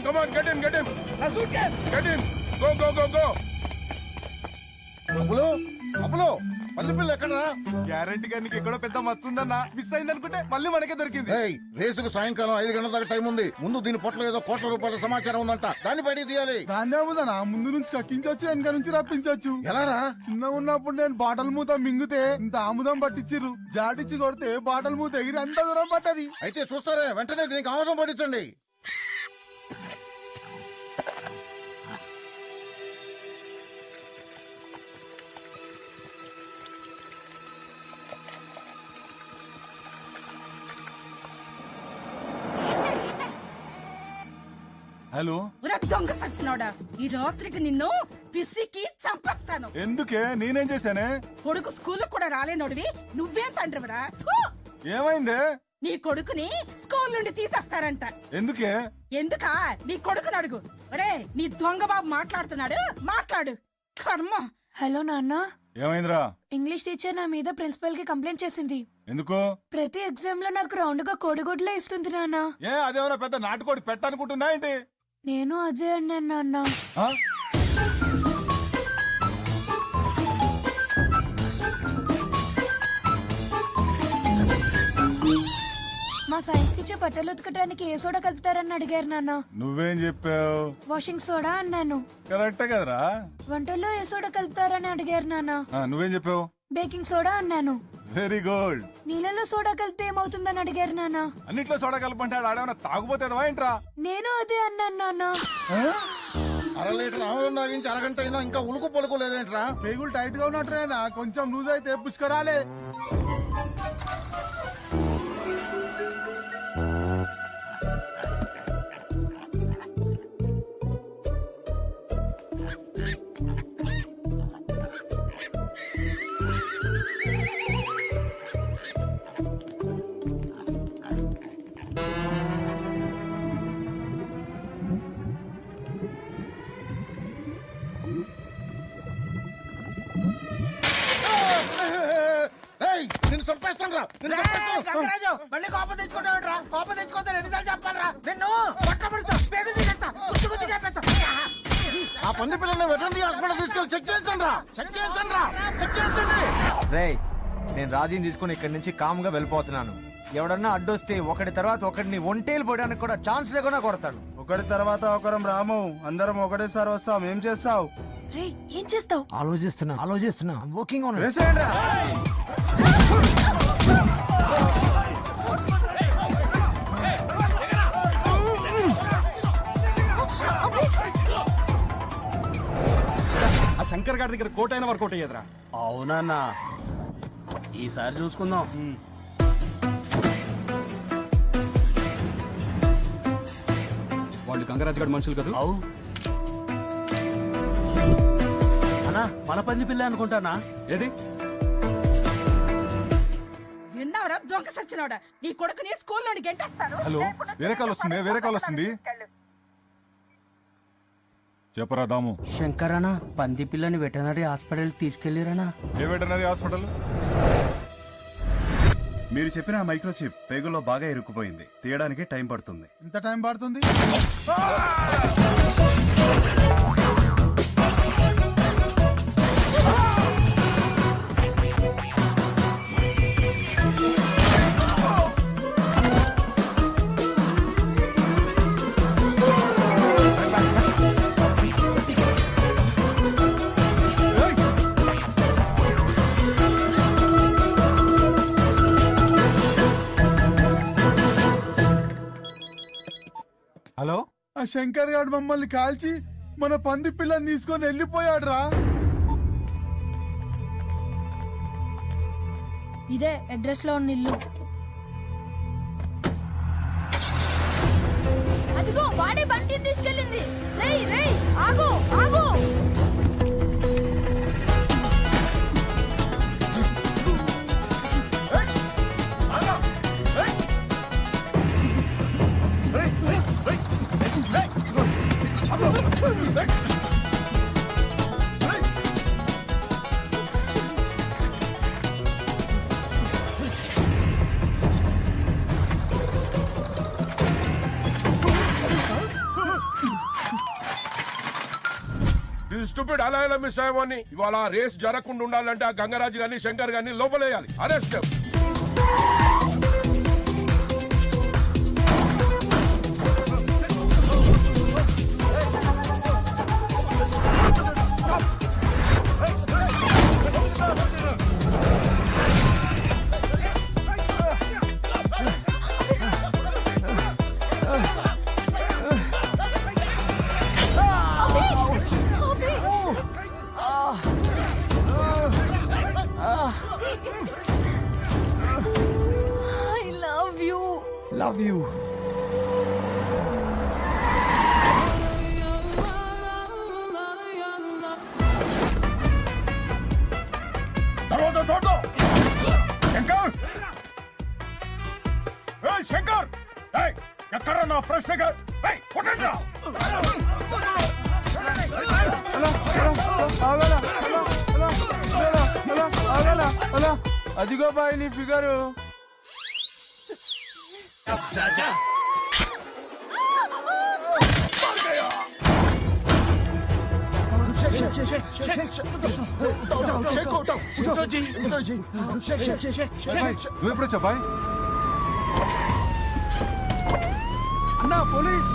Come on, get him. A suitcase. Get him. Go. అప్పులో పందిపిల్ల ఎక్కడరా? గ్యారెంటీ గా నీకు ఎక్కడో పెద్ద మచ్చ ఉందన్నా. మిస్ అయింది అనుకుంటే మళ్ళీ మనకే దొరికింది. రేసుకు సాయంకాలం 5 గంటల దాకా టైం ఉంది. ముందు దీని పొట్టలో ఏదో కోట్ల రూపాయల సమాచారం ఉందంట. దాన్ని బయటికి తీయాలి. దాన్నే ఉందనా? ముందు నుంచి కక్కించొచ్చు, వెనక నుంచి రప్పించొచ్చు. ఎలారా? చిన్న ఉన్నప్పుడు నేను బాటల్ మూత మింగితే ఇంత ఆముదం పట్టించిర్రు. జాటిచ్చి కొడితే బాటల్ మూత ఎగిరి అంత దూరం పట్టది. అయితే చూస్తారే, వెంటనే దీనికి ఆముదం పట్టించండి. హలో, దొంగ సచ్చినోడా, ఈ రాత్రికి నిన్ను పిసికి చంపేస్తాను. ఎందుకే? నేనేం చేశానే? కొడుకు స్కూల్ కూడా రాలేనోడివి నువ్వేం తండ్రివరా? ఏమైందే? నీ కొడుకుని స్కూల్ నుండి తీసేస్తారంట. ఎందుకే? ఎందుకా? నీ కొడుకుని అడుగు. ఒరే, నీ దొంగ బాబు మాట్లాడుతున్నాడు, మాట్లాడు. కర్మ. హలో నాన్న. ఏమైందిరా? ఇంగ్లీష్ టీచర్ నా మీద ప్రిన్సిపల్ కి కంప్లైంట్ చేసింది. ఎందుకు? ప్రతి ఎగ్జామ్ లో నాకు రౌండ్ గా కోడిగుడ్లే ఇస్తుంది నాన్న. అదేమన్నా పెద్ద నాటుకోడి పెట్టాలనుకుంటున్నా ఏంటి? నేను అదే అన్నాను నాన్న. మా సైన్స్ టీచర్ బట్టలు ఉతకడానికి ఏ సోడా కలుపుతారని అడిగారు నాన్న. నువ్వేం చెప్పావు? వాషింగ్ సోడా అన్నాను. కరెక్టే కదరా? వంటల్లో ఏ సోడా కలుపుతారని అడిగారు నాన్న. నువ్వేం చెప్పావు? బేకింగ్ సోడా అన్నాను. Very good. నీళ్ళలో సోడా కలిపితే ఏమవుతుందని అడిగారు నాన్న. అన్నిట్లో సోడా కలపంటే ఆడేమన్నా తాగుపోతుందా ఏంట్రా? నేను అదే అన్నాను నాన్న. 1/2 లీటర్ ఆముదం తాగించి అరగంట అయినా ఇంకా ఉలుకు పలుకు లేదేంట్రా? పేగులు టైట్ గా ఉన్నట్టునేనా? కొంచెం లూజ్ అయితే పుష్కరాలే. నిన్ను చంపేస్తాను రా. గంగరాజు, మళ్ళీ కోపం తెచ్చుకుంటావుట్రా? కోపం తెచ్చుకోతే ఎన్నిసార్లు చెప్పాలరా? నిన్ను పట్టబడుస్తా, పేగులు తీసేస్తా, గుర్తు చేపేస్తా. ఆ పంది పిల్లల్ని వెటర్నరీ హాస్పిటల్ తీసుకెళ్ళి చెక్ చేయించండి రా. చెక్ చేయించండి. రేయ్, నేను రాజీని తీసుకుని ఇక్కడి నుంచి కామ్గా వెళ్ళిపోతున్నాను. ఎవడన్నా అడ్డొస్తే ఒకటి తర్వాత ఒకటిని ఒంటేలు పోయడానికి కూడా ఛాన్స్ లేకుండా కొడతాను. ఒకటి తర్వాత ఒకరం రాము, అందరం ఒకటేసారి వస్తాం. ఏం చేస్తావు? ఏం చేస్తావు? ఆలోచిస్తున్నా. Working on. ఆ శంకర్ గారి దగ్గర కోట అయినా వర్కౌట్ అయ్యేదిరా. అవునన్నా, ఈసారి చూసుకుందాం. వాళ్ళు గంగరాజు గారి మనుషులు కదా? అవు అన్నా, మన పంది పిల్ల అనుకుంటానా? ఏది? విన్నావరా దొంగ సచ్చినోడా? నీ కొడుకుని స్కూల్ నుండి గెంటేస్తాను. హలో, వేరే కాల్ వస్తుంది. చెప్పరా దాము. శంకరనా, పంది పిల్లని వెటనరీ హాస్పిటల్ తీసుకెళ్లిరనా? ఏ వెటనరీ హాస్పిటల్? మీరు చెప్పిన మైక్రోచిప్ పేగుల్లో బాగా ఇరుక్కుపోయింది. తీయడానికి టైం పడుతుంది. ఎంత టైం పడుతుంది? ఆ శంకర్ గారు మమ్మల్ని కాల్చి మన పంది పిల్లని తీసుకొని వెళ్ళిపోయాడు రా. ఇదే అడ్రస్ లో ఉన్న ఇల్లు. అదిగో వాడే బంటిని తీసుకెళ్ళింది. రేయ్ రేయ్ ఆగు ఆగు. స్టూపిడ్ అలా ఎలా మిస్ అయ్యామని. ఇవాళ రేస్ జరగకుండా ఉండాలంటే ఆ గంగరాజు గారిని శంకర్ గారిని లోపలేయాలి. అరెస్ట్. Love you. దర్వాజా తోడు. శంకర్, ఏయ్ శంకర్, ఏయ్ ఎక్కడ్రా నా ఫ్రెష్ ఫిగర్? ఏయ్ కొట్టండిరా. అదిగో బాయ్ నీ ఫిగరు. నువ్వు ఎప్పుడు బాయ్? అన్నా పోలీస్.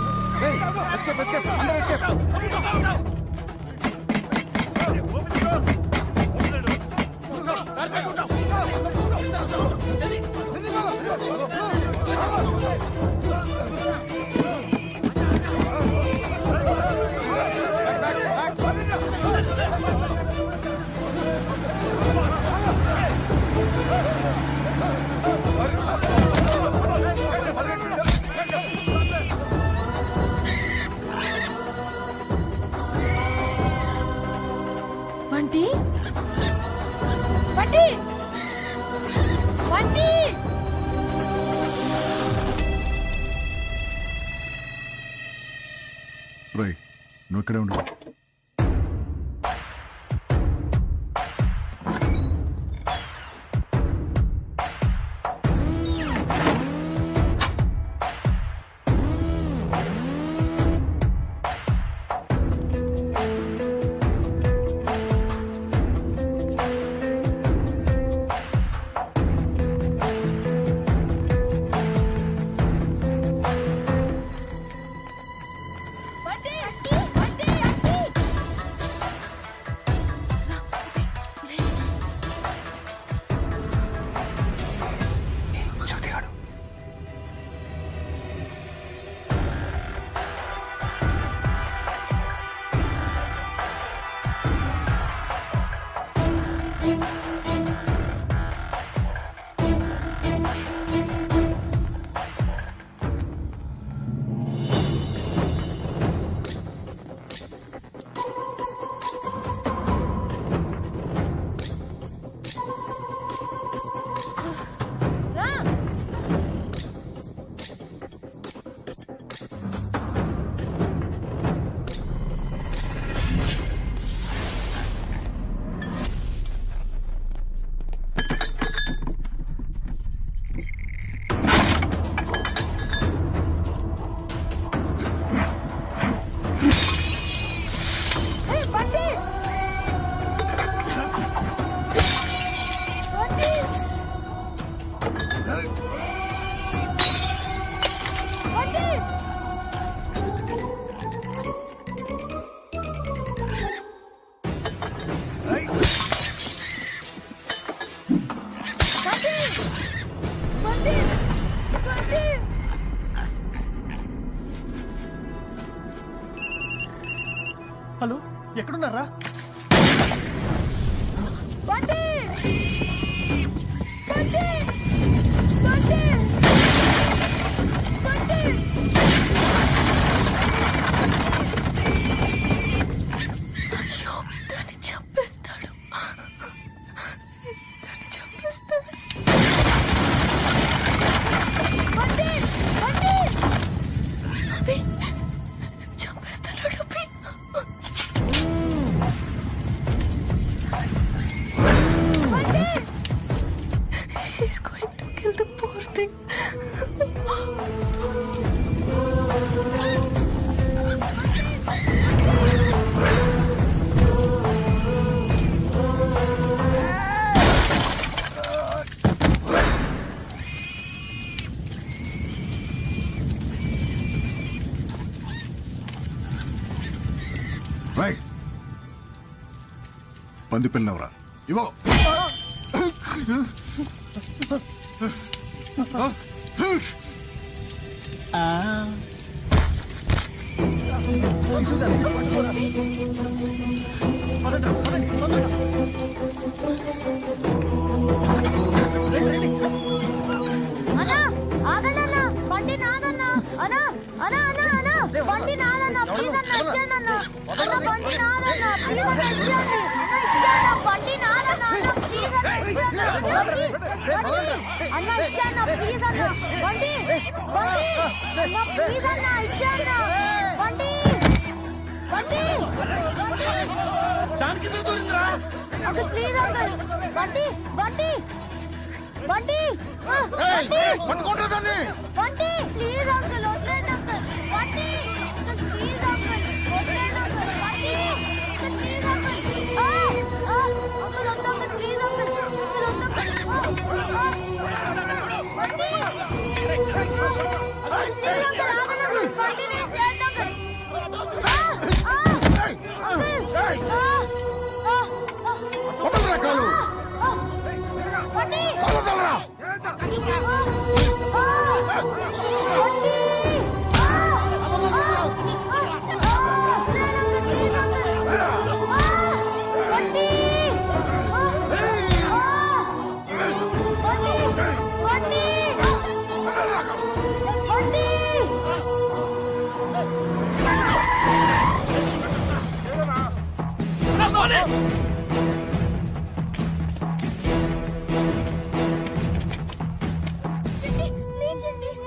బంటి బంటి బంటి. రై నువ్వు ఇక్కడే ఉండు. బంటి బంటి బంటి వెళ్ళరా బండి బండి బండి బండి అయ్యో దాన్ని చంపేస్తాడు దాన్ని చంపేస్తాడు బండి బండి అభి చంపేస్తాడు అభి He's going to kill the poor thing. Right పంది పిల్లవరా ఇవో అన్నా ఆగండి అన్నా బండి నాదన్నా అన్నా అన్నా అన్నా అన్నా బండి నాదన్నా ప్లీజ్ అన్నా ఇచ్చేయండి అన్నా అన్నా బండి నాదన్నా ప్లీజ్ అన్నా ఇచ్చేయండి అన్నా ఇచ్చేయండి బండి నాదన్నా అన్నా ప్లీజ్ అన్నా ఇచ్చేయండి అన్నా ఇచ్చేయండి ప్లీజ్ అన్నా బండి బండి అన్నా ప్లీజ్ అన్నా ఇచ్చేయండి బండి బండి దానికి దూరిందిరా అక్క ప్లీజ్ అంకుల్ బండి బండి బండి పట్టుకుంటారా దాన్ని బండి ప్లీజ్ అంకుల్ వదిలేండి అంకుల్ బండి ప్లీజ్ అంకుల్ వదిలేండి అంకుల్ బండి ప్లీజ్ అంకుల్ అంకుల్ వద్దు అంకుల్ ప్లీజ్ అంకుల్ అంకుల్ వద్దు బండి ప్లీజ్ అంకుల్ ఆగండి బండి నేను చేయండి అంకుల్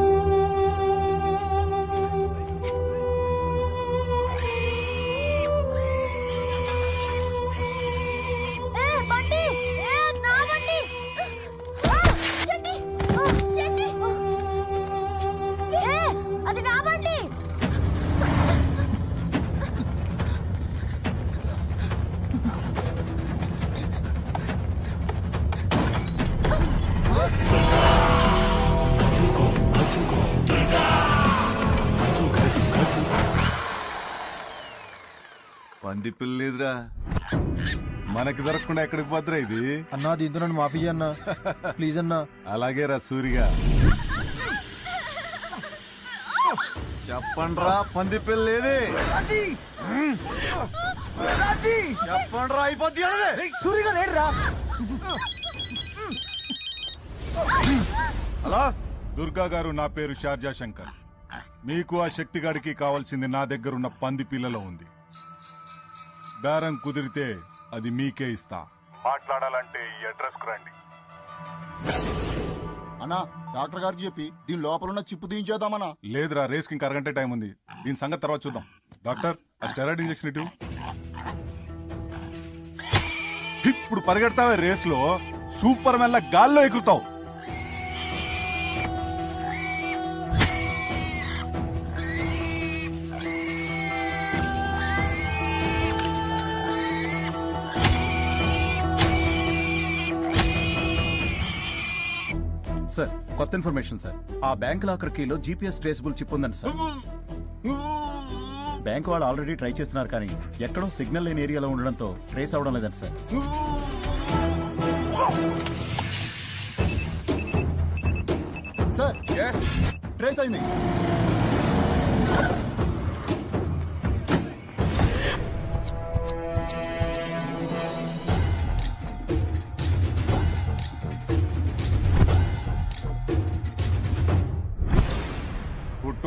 బండి అది నా బండి పంది పిల్ల లేదురా మనకి దొరకకుండా ఎక్కడికి పోద్దురా ఇది అన్నా దీంతో నన్ను మాఫీ అన్నా ప్లీజ్ అన్నా అలాగే రా సూరిగా చెప్పండ్రా పంది పిల్ల లేదే చెప్పండ్రా అయిపోద్ది సూరిగా లేడురా హలో దుర్గా గారు, నా పేరు షార్జా శంకర్. మీకు ఆ శక్తిగాడికి కావాల్సింది నా దగ్గరున్న పంది పిల్లలో ఉంది. బేరం కుదిరితే అది మీకే ఇస్తా. మాట్లాడాలంటే ఈ అడ్రస్ కు రండి. అన్నా డాక్టర్ గారికి చెప్పి దీని లోపల ఉన్న చిప్పు తీయించేద్దామన్నా. లేదురా, రేస్ కి ఇంకా అరగంట టైం ఉంది. దీని సంగతి తర్వాత చూద్దాం. డాక్టర్, ఆ స్టెరాయిడ్ ఇంజెక్షన్ ఇటు. ఇప్పుడు పరిగెడతావే రేస్ లో, సూపర్ మెల్ల గాల్లో ఎగురుతావు. సార్, కొత్త ఇన్ఫర్మేషన్ సార్. ఆ బ్యాంక్ లాకర్ కీలో జీపీఎస్ ట్రేసబుల్ చిప్ ఉందండి సార్. బ్యాంక్ వాళ్ళు ఆల్రెడీ ట్రై చేస్తున్నారు, కానీ ఎక్కడో సిగ్నల్ లేని ఏరియాలో ఉండడంతో ట్రేస్ అవడం లేదండి సార్. సార్ ట్రేస్ అయింది.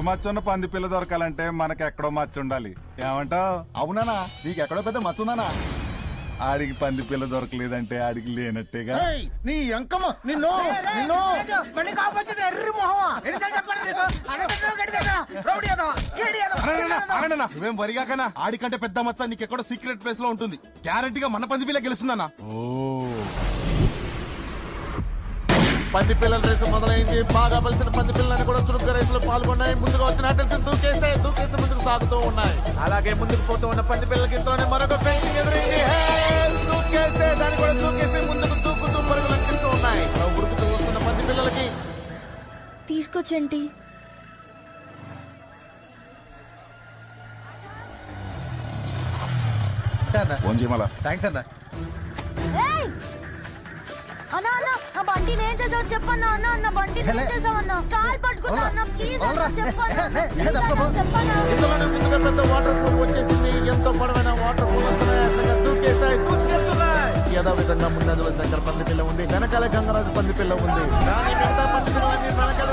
మచ్చ ఉన్న పంది పిల్ల దొరకాలంటే మనకి ఎక్కడో మచ్చ ఉండాలి. ఏమంటావు? అవునానా? నీకు ఎక్కడో పెద్ద మచ్చుందానా? ఆడికి పంది పిల్ల దొరకలేదంటే ఆడికి లేనట్టేగా. నీ అంకమ్మ నిన్ను నిన్ను మళ్ళీ కాపొచ్చింది ఎర్రి మొహమా ఎన్నిసార్లు చెప్పాలి నీకు అడగొద్దు గడిదేనా రౌడీ ఏదో కేడి ఏదో నువ్వేం వరిగాకనా? ఆడికంటే పెద్ద మచ్చ నీకెక్కడో సీక్రెట్ ప్లేస్ లో ఉంటుంది. గ్యారంటీగా మన పంది పిల్ల గెలుస్తుందన్నా. పంది పిల్లల రేసు మొదలైంది. బాగా బలిసిన పంది పిల్లలని కూడా చురుగ్గా రేసులో పాల్గొన్నాయి. ముందుగా వచ్చిన అటెన్షన్ దూకేసి ముందుకు సాగుతూ ఉన్నాయి. అలాగే ముందుకు పోతూ ఉన్న పంది పిల్లలకి ఇంతలోనే మరొక పెయింటింగ్ ఎదురైంది. దూకేస్తే దాన్ని కూడా దూకేసి ముందుకు దూకుతూ పరుగులు అంటిస్తూ ఉన్నాయి. ఉరుకుతూ వస్తున్న పంది పిల్లలకి తీసుకొచ్చండి. థ్యాంక్స్ అన్న. అన్నా అన్న ఆ బండిని ఏం చేసావు చెప్పన్నా. అన్న అన్న బండిని ఏం చేసావన్నా? కాల్ పట్టుకున్నా అన్న ప్లీజ్ అన్న చెప్పన్నా. ఇంతలోనే ముందుగా పెద్ద వాటర్ ఫాల్ వచ్చేసింది. ఎంతో పొడవైన వాటర్ ఫాల్ దూకేస్తాయి. యథావిధంగా ముందంజలో శంకర్ పంది పిల్ల ఉంది. వెనకాల గంగరాజు పంది పిల్ల ఉంది. కానీ మిగతా పంది పిల్లలన్నీ వెనకాల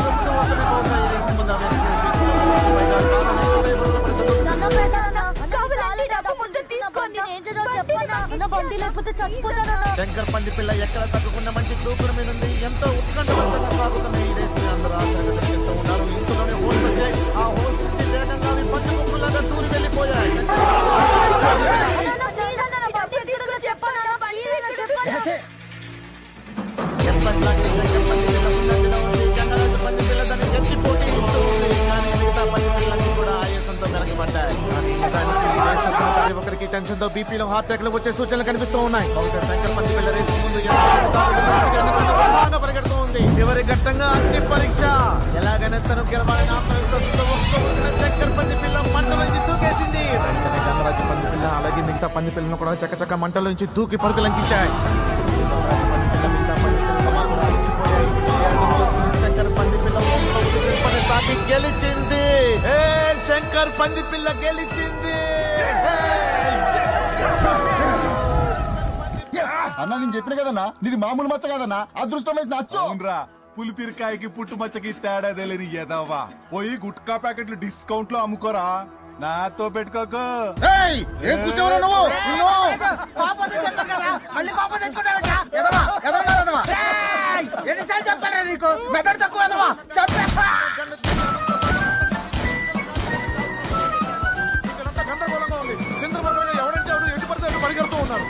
శంకర్ పంది పిల్ల ఎక్కడ తగ్గకుండా మంచి దూకుడు మీద ఉంది. ఎంతో ఉత్కంఠవంతంగా సాగుతున్న ఈ రేస్ అందరూ ఆశ్చర్యంగా చేస్తూ ఉన్నారు. ఇంతలోనే హోల్స్ వచ్చాయి. ఆ హోల్స్ నుంచి వేగంగా అవి పంది గుంపులాగా దూరి వెళ్ళిపోయాయి. గంగరాజు పంది పిల్ల దాన్ని గట్టి పోటీ ఇస్తూ ఉంది. కానీ మిగతా పంది పిల్లలన్నీ కూడా ఆయాసంతో వెనకబడ్డాయి. ఒకరికి టెన్షన్ తో బీపీలో హార్ట్ అటాక్ వచ్చే సూచనలు కనిపిస్తూ ఉన్నాయి. శంకర్ పంది పిల్ల రేసు ముందు పరిగెడుతూ ఉంది. చివరి ఘట్టంగా అగ్ని పరీక్ష. ఎలాగైనా తను గెలవాలని ఆత్మవిశ్వాసంతో శంకర్ పంది పిల్ల మంటల నుంచి దూకేసింది. వెంటనే గంగరాజు పంది పిల్ల అలాగే మిగతా పంది పిల్లను కూడా చక్కచక్క మంటల నుంచి దూకి పరుగులంకించాయి. శంకర్ పంది పిల్ల గెలిచింది. శంకర్ పంది పిల్ల గెలిచింది. అన్న నేను చెప్పిన కదన్నా నీది మామూలు మచ్చ కదన్నా. అదృష్టం వేసి నచ్చు. అవునరా, పులిపిరికాయకి పుట్టు మచ్చకి తేడా తెలియని ఎదవా. పోయి గుట్కా ప్యాకెట్లు డిస్కౌంట్ లో అమ్ముకోరా. నాతో పెట్టుకోకు. ఏం కూర్చోవరా నువ్వు? మళ్ళీ కోపం తెచ్చుకుంటావా? ఎన్నిసార్లు చెప్పారా నీకు? మెదడు తక్కువ ఎదవా చెప్పేస్తా. గందరగోళంగా ఉంది. చంద్రబాబు ఎవరంటే ఎవరు ఎటు పడితే అటు పరిగెడుతూ ఉన్నారు.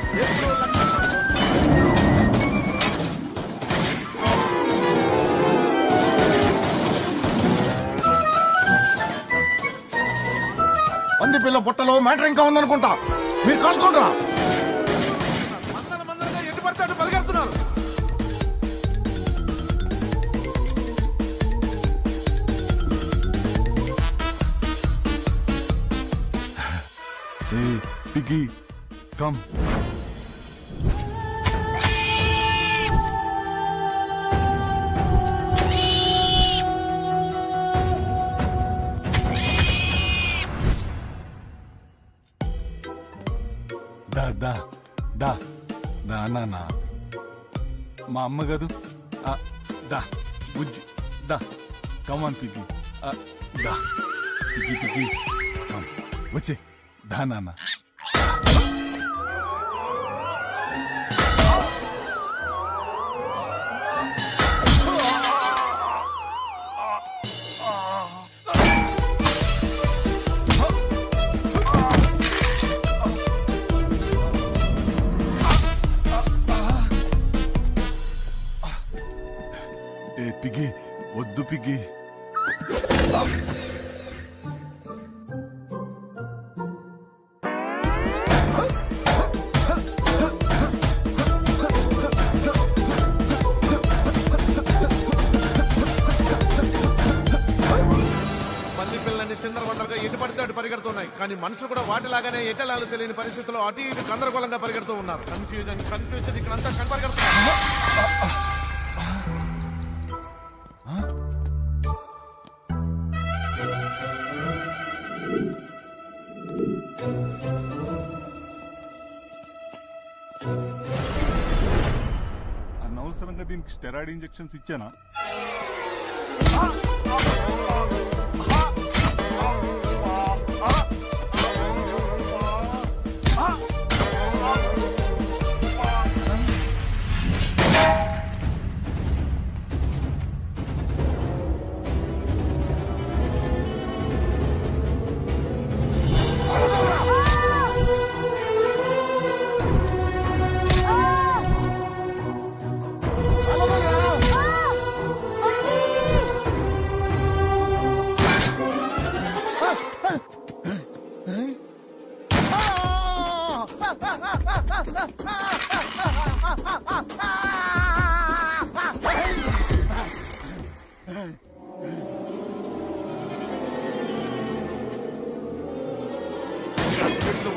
పంది పిల్ల పొట్టలో మ్యాటర్ ఇంకా ఉందనుకుంటా. మీరు కలుసుకుంటారా? ఎటు పడితే అటు పరిగెడుతున్నారు. Piggy, come. నా మా అమ్మ గదు. దా బుజ్జి దా. కమాన్ పిగి. దా పిగి కమ్ వచ్చే. దా నాన్న. పిగి వద్దు పిగి. చిందరవందరగా ఎటు పడితే అటు పరిగెడుతున్నాయి. కానీ మనుషులు కూడా వాటిలాగానే ఎటలాలు తెలియని పరిస్థితుల్లో అటు ఇటు గందరగోళంగా పరిగెడుతూ ఉన్నారు. కన్ఫ్యూజన్ ఇక్కడంతా కనపరిగెడుతున్నారు. అనవసరంగా దీనికి స్టెరాయిడ్ ఇంజెక్షన్స్ ఇచ్చానా?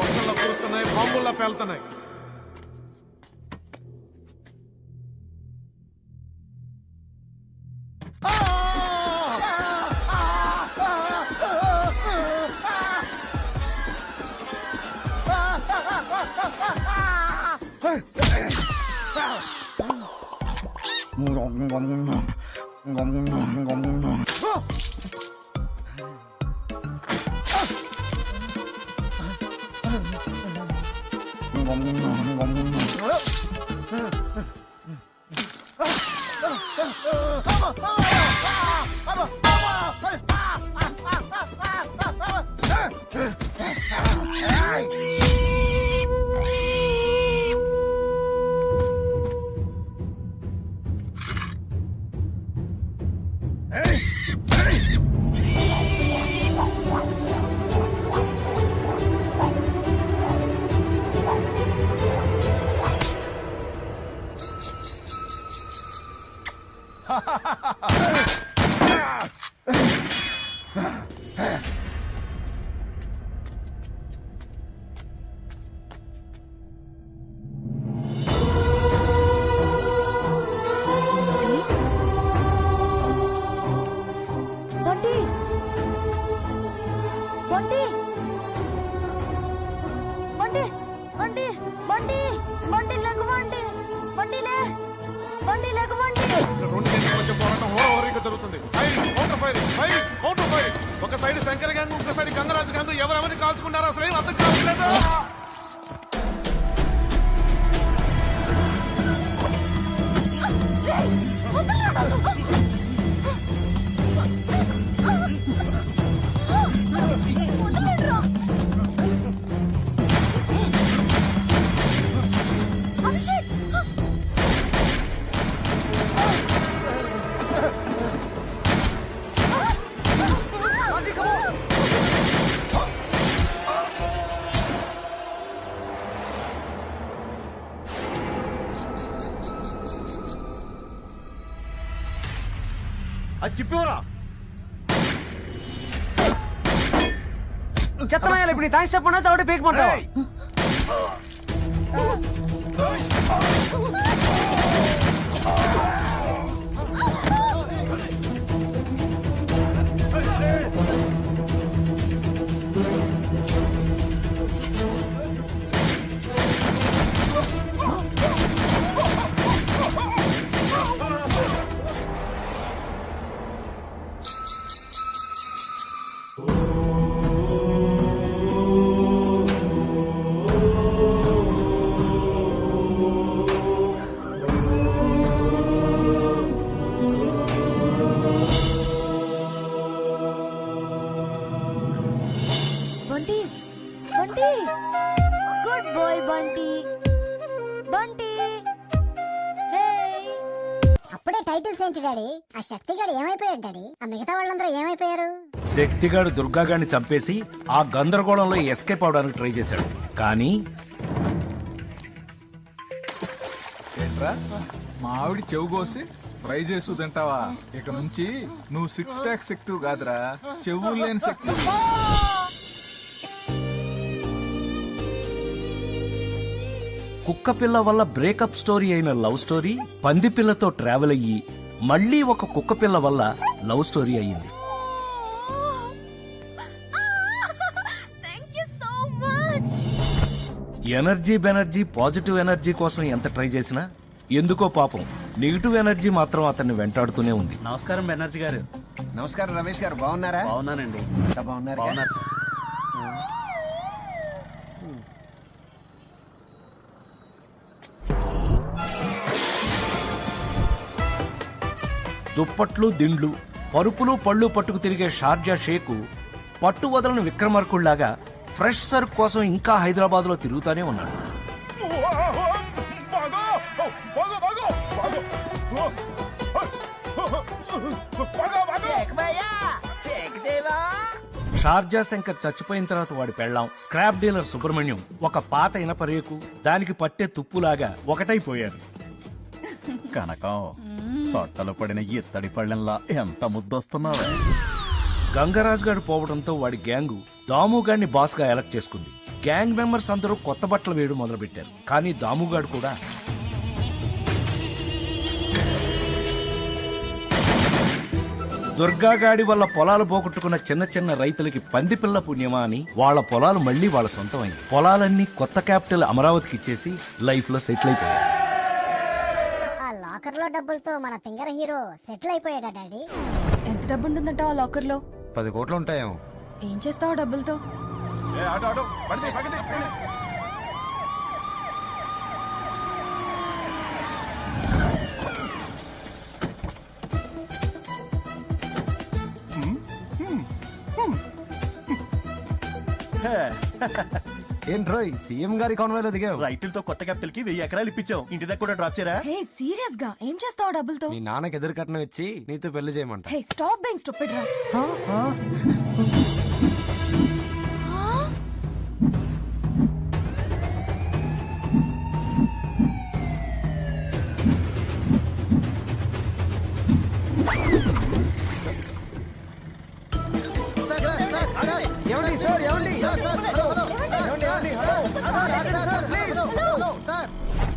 వర్షంలో కురుస్తున్నాయి, బాంబుల్లో పేలుతున్నాయి. ఒక సైడ్ శంకర్ గ్యాంగ్, ఇంకో సైడ్ గంగరాజు గ్యాంగ్. ఎవరెవరిని కాల్చుకుంటారో అసలు ఏం అర్థం కావట్లేదు. అది చెప్పేవరా చెత్తనాయాలి. ఇప్పుడు నీ థ్యాంక్స్ చెప్పండి, తోటి పీక్మంటావా? అప్పుడే టైటిల్స్ ఏంటి డాడీ? ఆ శక్తిగాడు ఏమైపోయాడు డాడీ? ఆ మిగతా వాళ్ళందరూ ఏమైపోయారు? శక్తిగాడు దుర్గాగాడిని చంపేసి ఆ గందరగోళంలో ఎస్కేప్ అవడానికి ట్రై చేశాడు. కానీ ఏంట్రా మా ఆవిడ చెవు కోసి ఫ్రై చేసు తింటావా? ఇక నుంచి నువ్వు 6 ప్యాక్ శక్తి కాదురా, చెవులు లేని శక్తి. కుక్క పిల్ల వల్ల బ్రేకప్ స్టోరీ అయిన లవ్ స్టోరీ పంది పిల్లతో ట్రావెల్ అయ్యి మళ్ళీ ఒక కుక్క పిల్ల వల్ల లవ్ స్టోరీ అయ్యింది. ఎనర్జీ బెనర్జీ పాజిటివ్ ఎనర్జీ కోసం ఎంత ట్రై చేసినా ఎందుకో పాపం నెగిటివ్ ఎనర్జీ మాత్రం అతన్ని వెంటాడుతూనే ఉంది. నమస్కారం బెనర్జీ గారు. నమస్కారం రమేష్ గారు, బాగున్నారా? బాగున్నానండి. బాగున్నారు బాగున్నారు సార్. దుప్పట్లు దిండ్లు పరుపులు పళ్ళు పట్టుకు తిరిగే షార్జా షేకు పట్టు వదలని విక్రమార్కుళ్లాగా ఫ్రెష్ సరుకు కోసం ఇంకా హైదరాబాద్ లో తిరుగుతానే ఉన్నాడు. షార్జా శంకర్ చచ్చిపోయిన తర్వాత వాడి పెళ్ళాం స్క్రాప్ డీలర్ సుబ్రహ్మణ్యం ఒక పాత ఇనపరేకు దానికి పట్టే తుప్పులాగా ఒకటైపోయారు. కనకం సొట్టలు పడిన ఇత్తడి పళ్ళెంలా ఎంత ముద్దొస్తున్నావే. గంగరాజు గారు పోవడంతో వాడి గ్యాంగు దాముగాడిని బాస్ గా ఎలక్ట్ చేసుకుంది. గ్యాంగ్ మెంబర్స్ అందరూ కొత్త బట్టలు వేయడం మొదలు పెట్టారు. కానీ దాముగాడు కూడా దుర్గాగాడి వల్ల పొలాలు పోగొట్టుకున్న చిన్న చిన్న రైతులకి పందిపిల్ల పుణ్యమా అని వాళ్ళ పొలాలు మళ్లీ వాళ్ళ సొంతమైంది. పొలాలన్నీ కొత్త క్యాపిటల్ అమరావతికి ఇచ్చేసి లైఫ్ లో సెటిల్ అయిపోయారు. ఆ లాకర్ లో డబ్బులతో మన ఫింగర్ హీరో సెటిల్ అయిపోయాడా డాడీ? ఎంత డబ్బు ఉంటుందంట ఆ లాకర్ లో? 10 కోట్లు ఉంటాయేమో. ఏం చేస్తావు డబ్బులతో? ఏంట్రోయ్ సీఎం గారి కాన్వాయ్లో దిగావు? రైతులతో కొత్త క్యాపిటల్ కి 1000 ఎకరాలు ఇప్పించాం. ఇంటి దగ్గర కూడా డ్రాప్ చేయరా? హే సీరియస్ గా ఏం చేస్తావు డబ్బులతో? మీ నాన్నకి ఎదురు కట్నం ఇచ్చి నీతో పెళ్లి చేయమంట. హే స్టాప్ బీయింగ్ స్టూపిడ్ రా.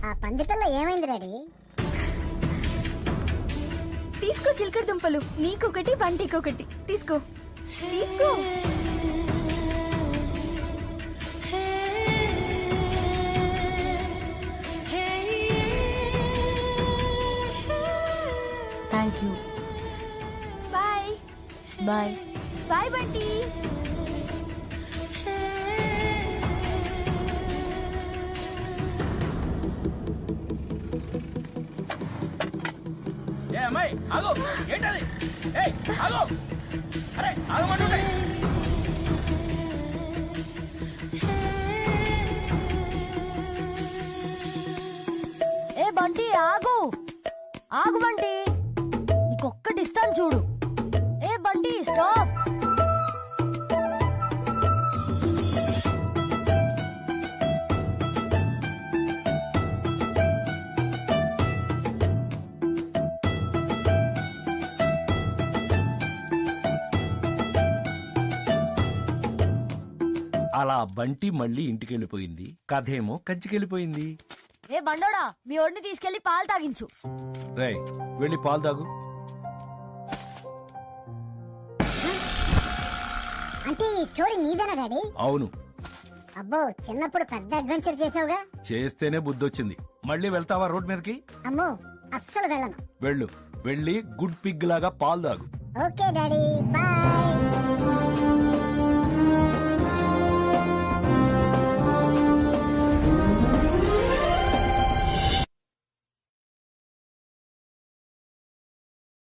ఆ పందిపిల్ల ఏమైంది డాడీ? తీసుకో చిలకడ దుంపలు, నీకొకటి వంటికొకటి. తీసుకో తీసుకో. Thank you. Bye bye bye Bunty. ఏ అమ్మాయి ఆగు, ఏంటది? ఏయ్ ఆగు, అరే ఆగమంటుంటే. ఏ బంటి ఆగు, ఆగు బంటి, నీకొక్కటి ఇస్తాను చూడు. ఏ బంటి స్టాప్. అలా బంటి మళ్ళీ ఇంటికెళ్ళిపోయింది. కథేమో కంచికెళ్ళిపోయింది. ఏ బండోడా, మీ ఓడిని తీసుకెళ్లి పాలు తాగించు. రేయ్ వెళ్ళి పాలు తాగు. అంటే ఈ స్టోరీ నీదేనా డాడీ? అవును. అబ్బో చిన్నప్పుడు పెద్ద అడ్వెంచర్ చేసావుగా. చేస్తేనే బుద్ధొచ్చింది. మళ్ళీ వెళ్తావా రోడ్ మీదకి? అమ్మో అస్సలు వెళ్ళను. వెళ్ళు, వెళ్ళి గుడ్ పిగ్ లాగా పాలు తాగు. Okay daddy bye.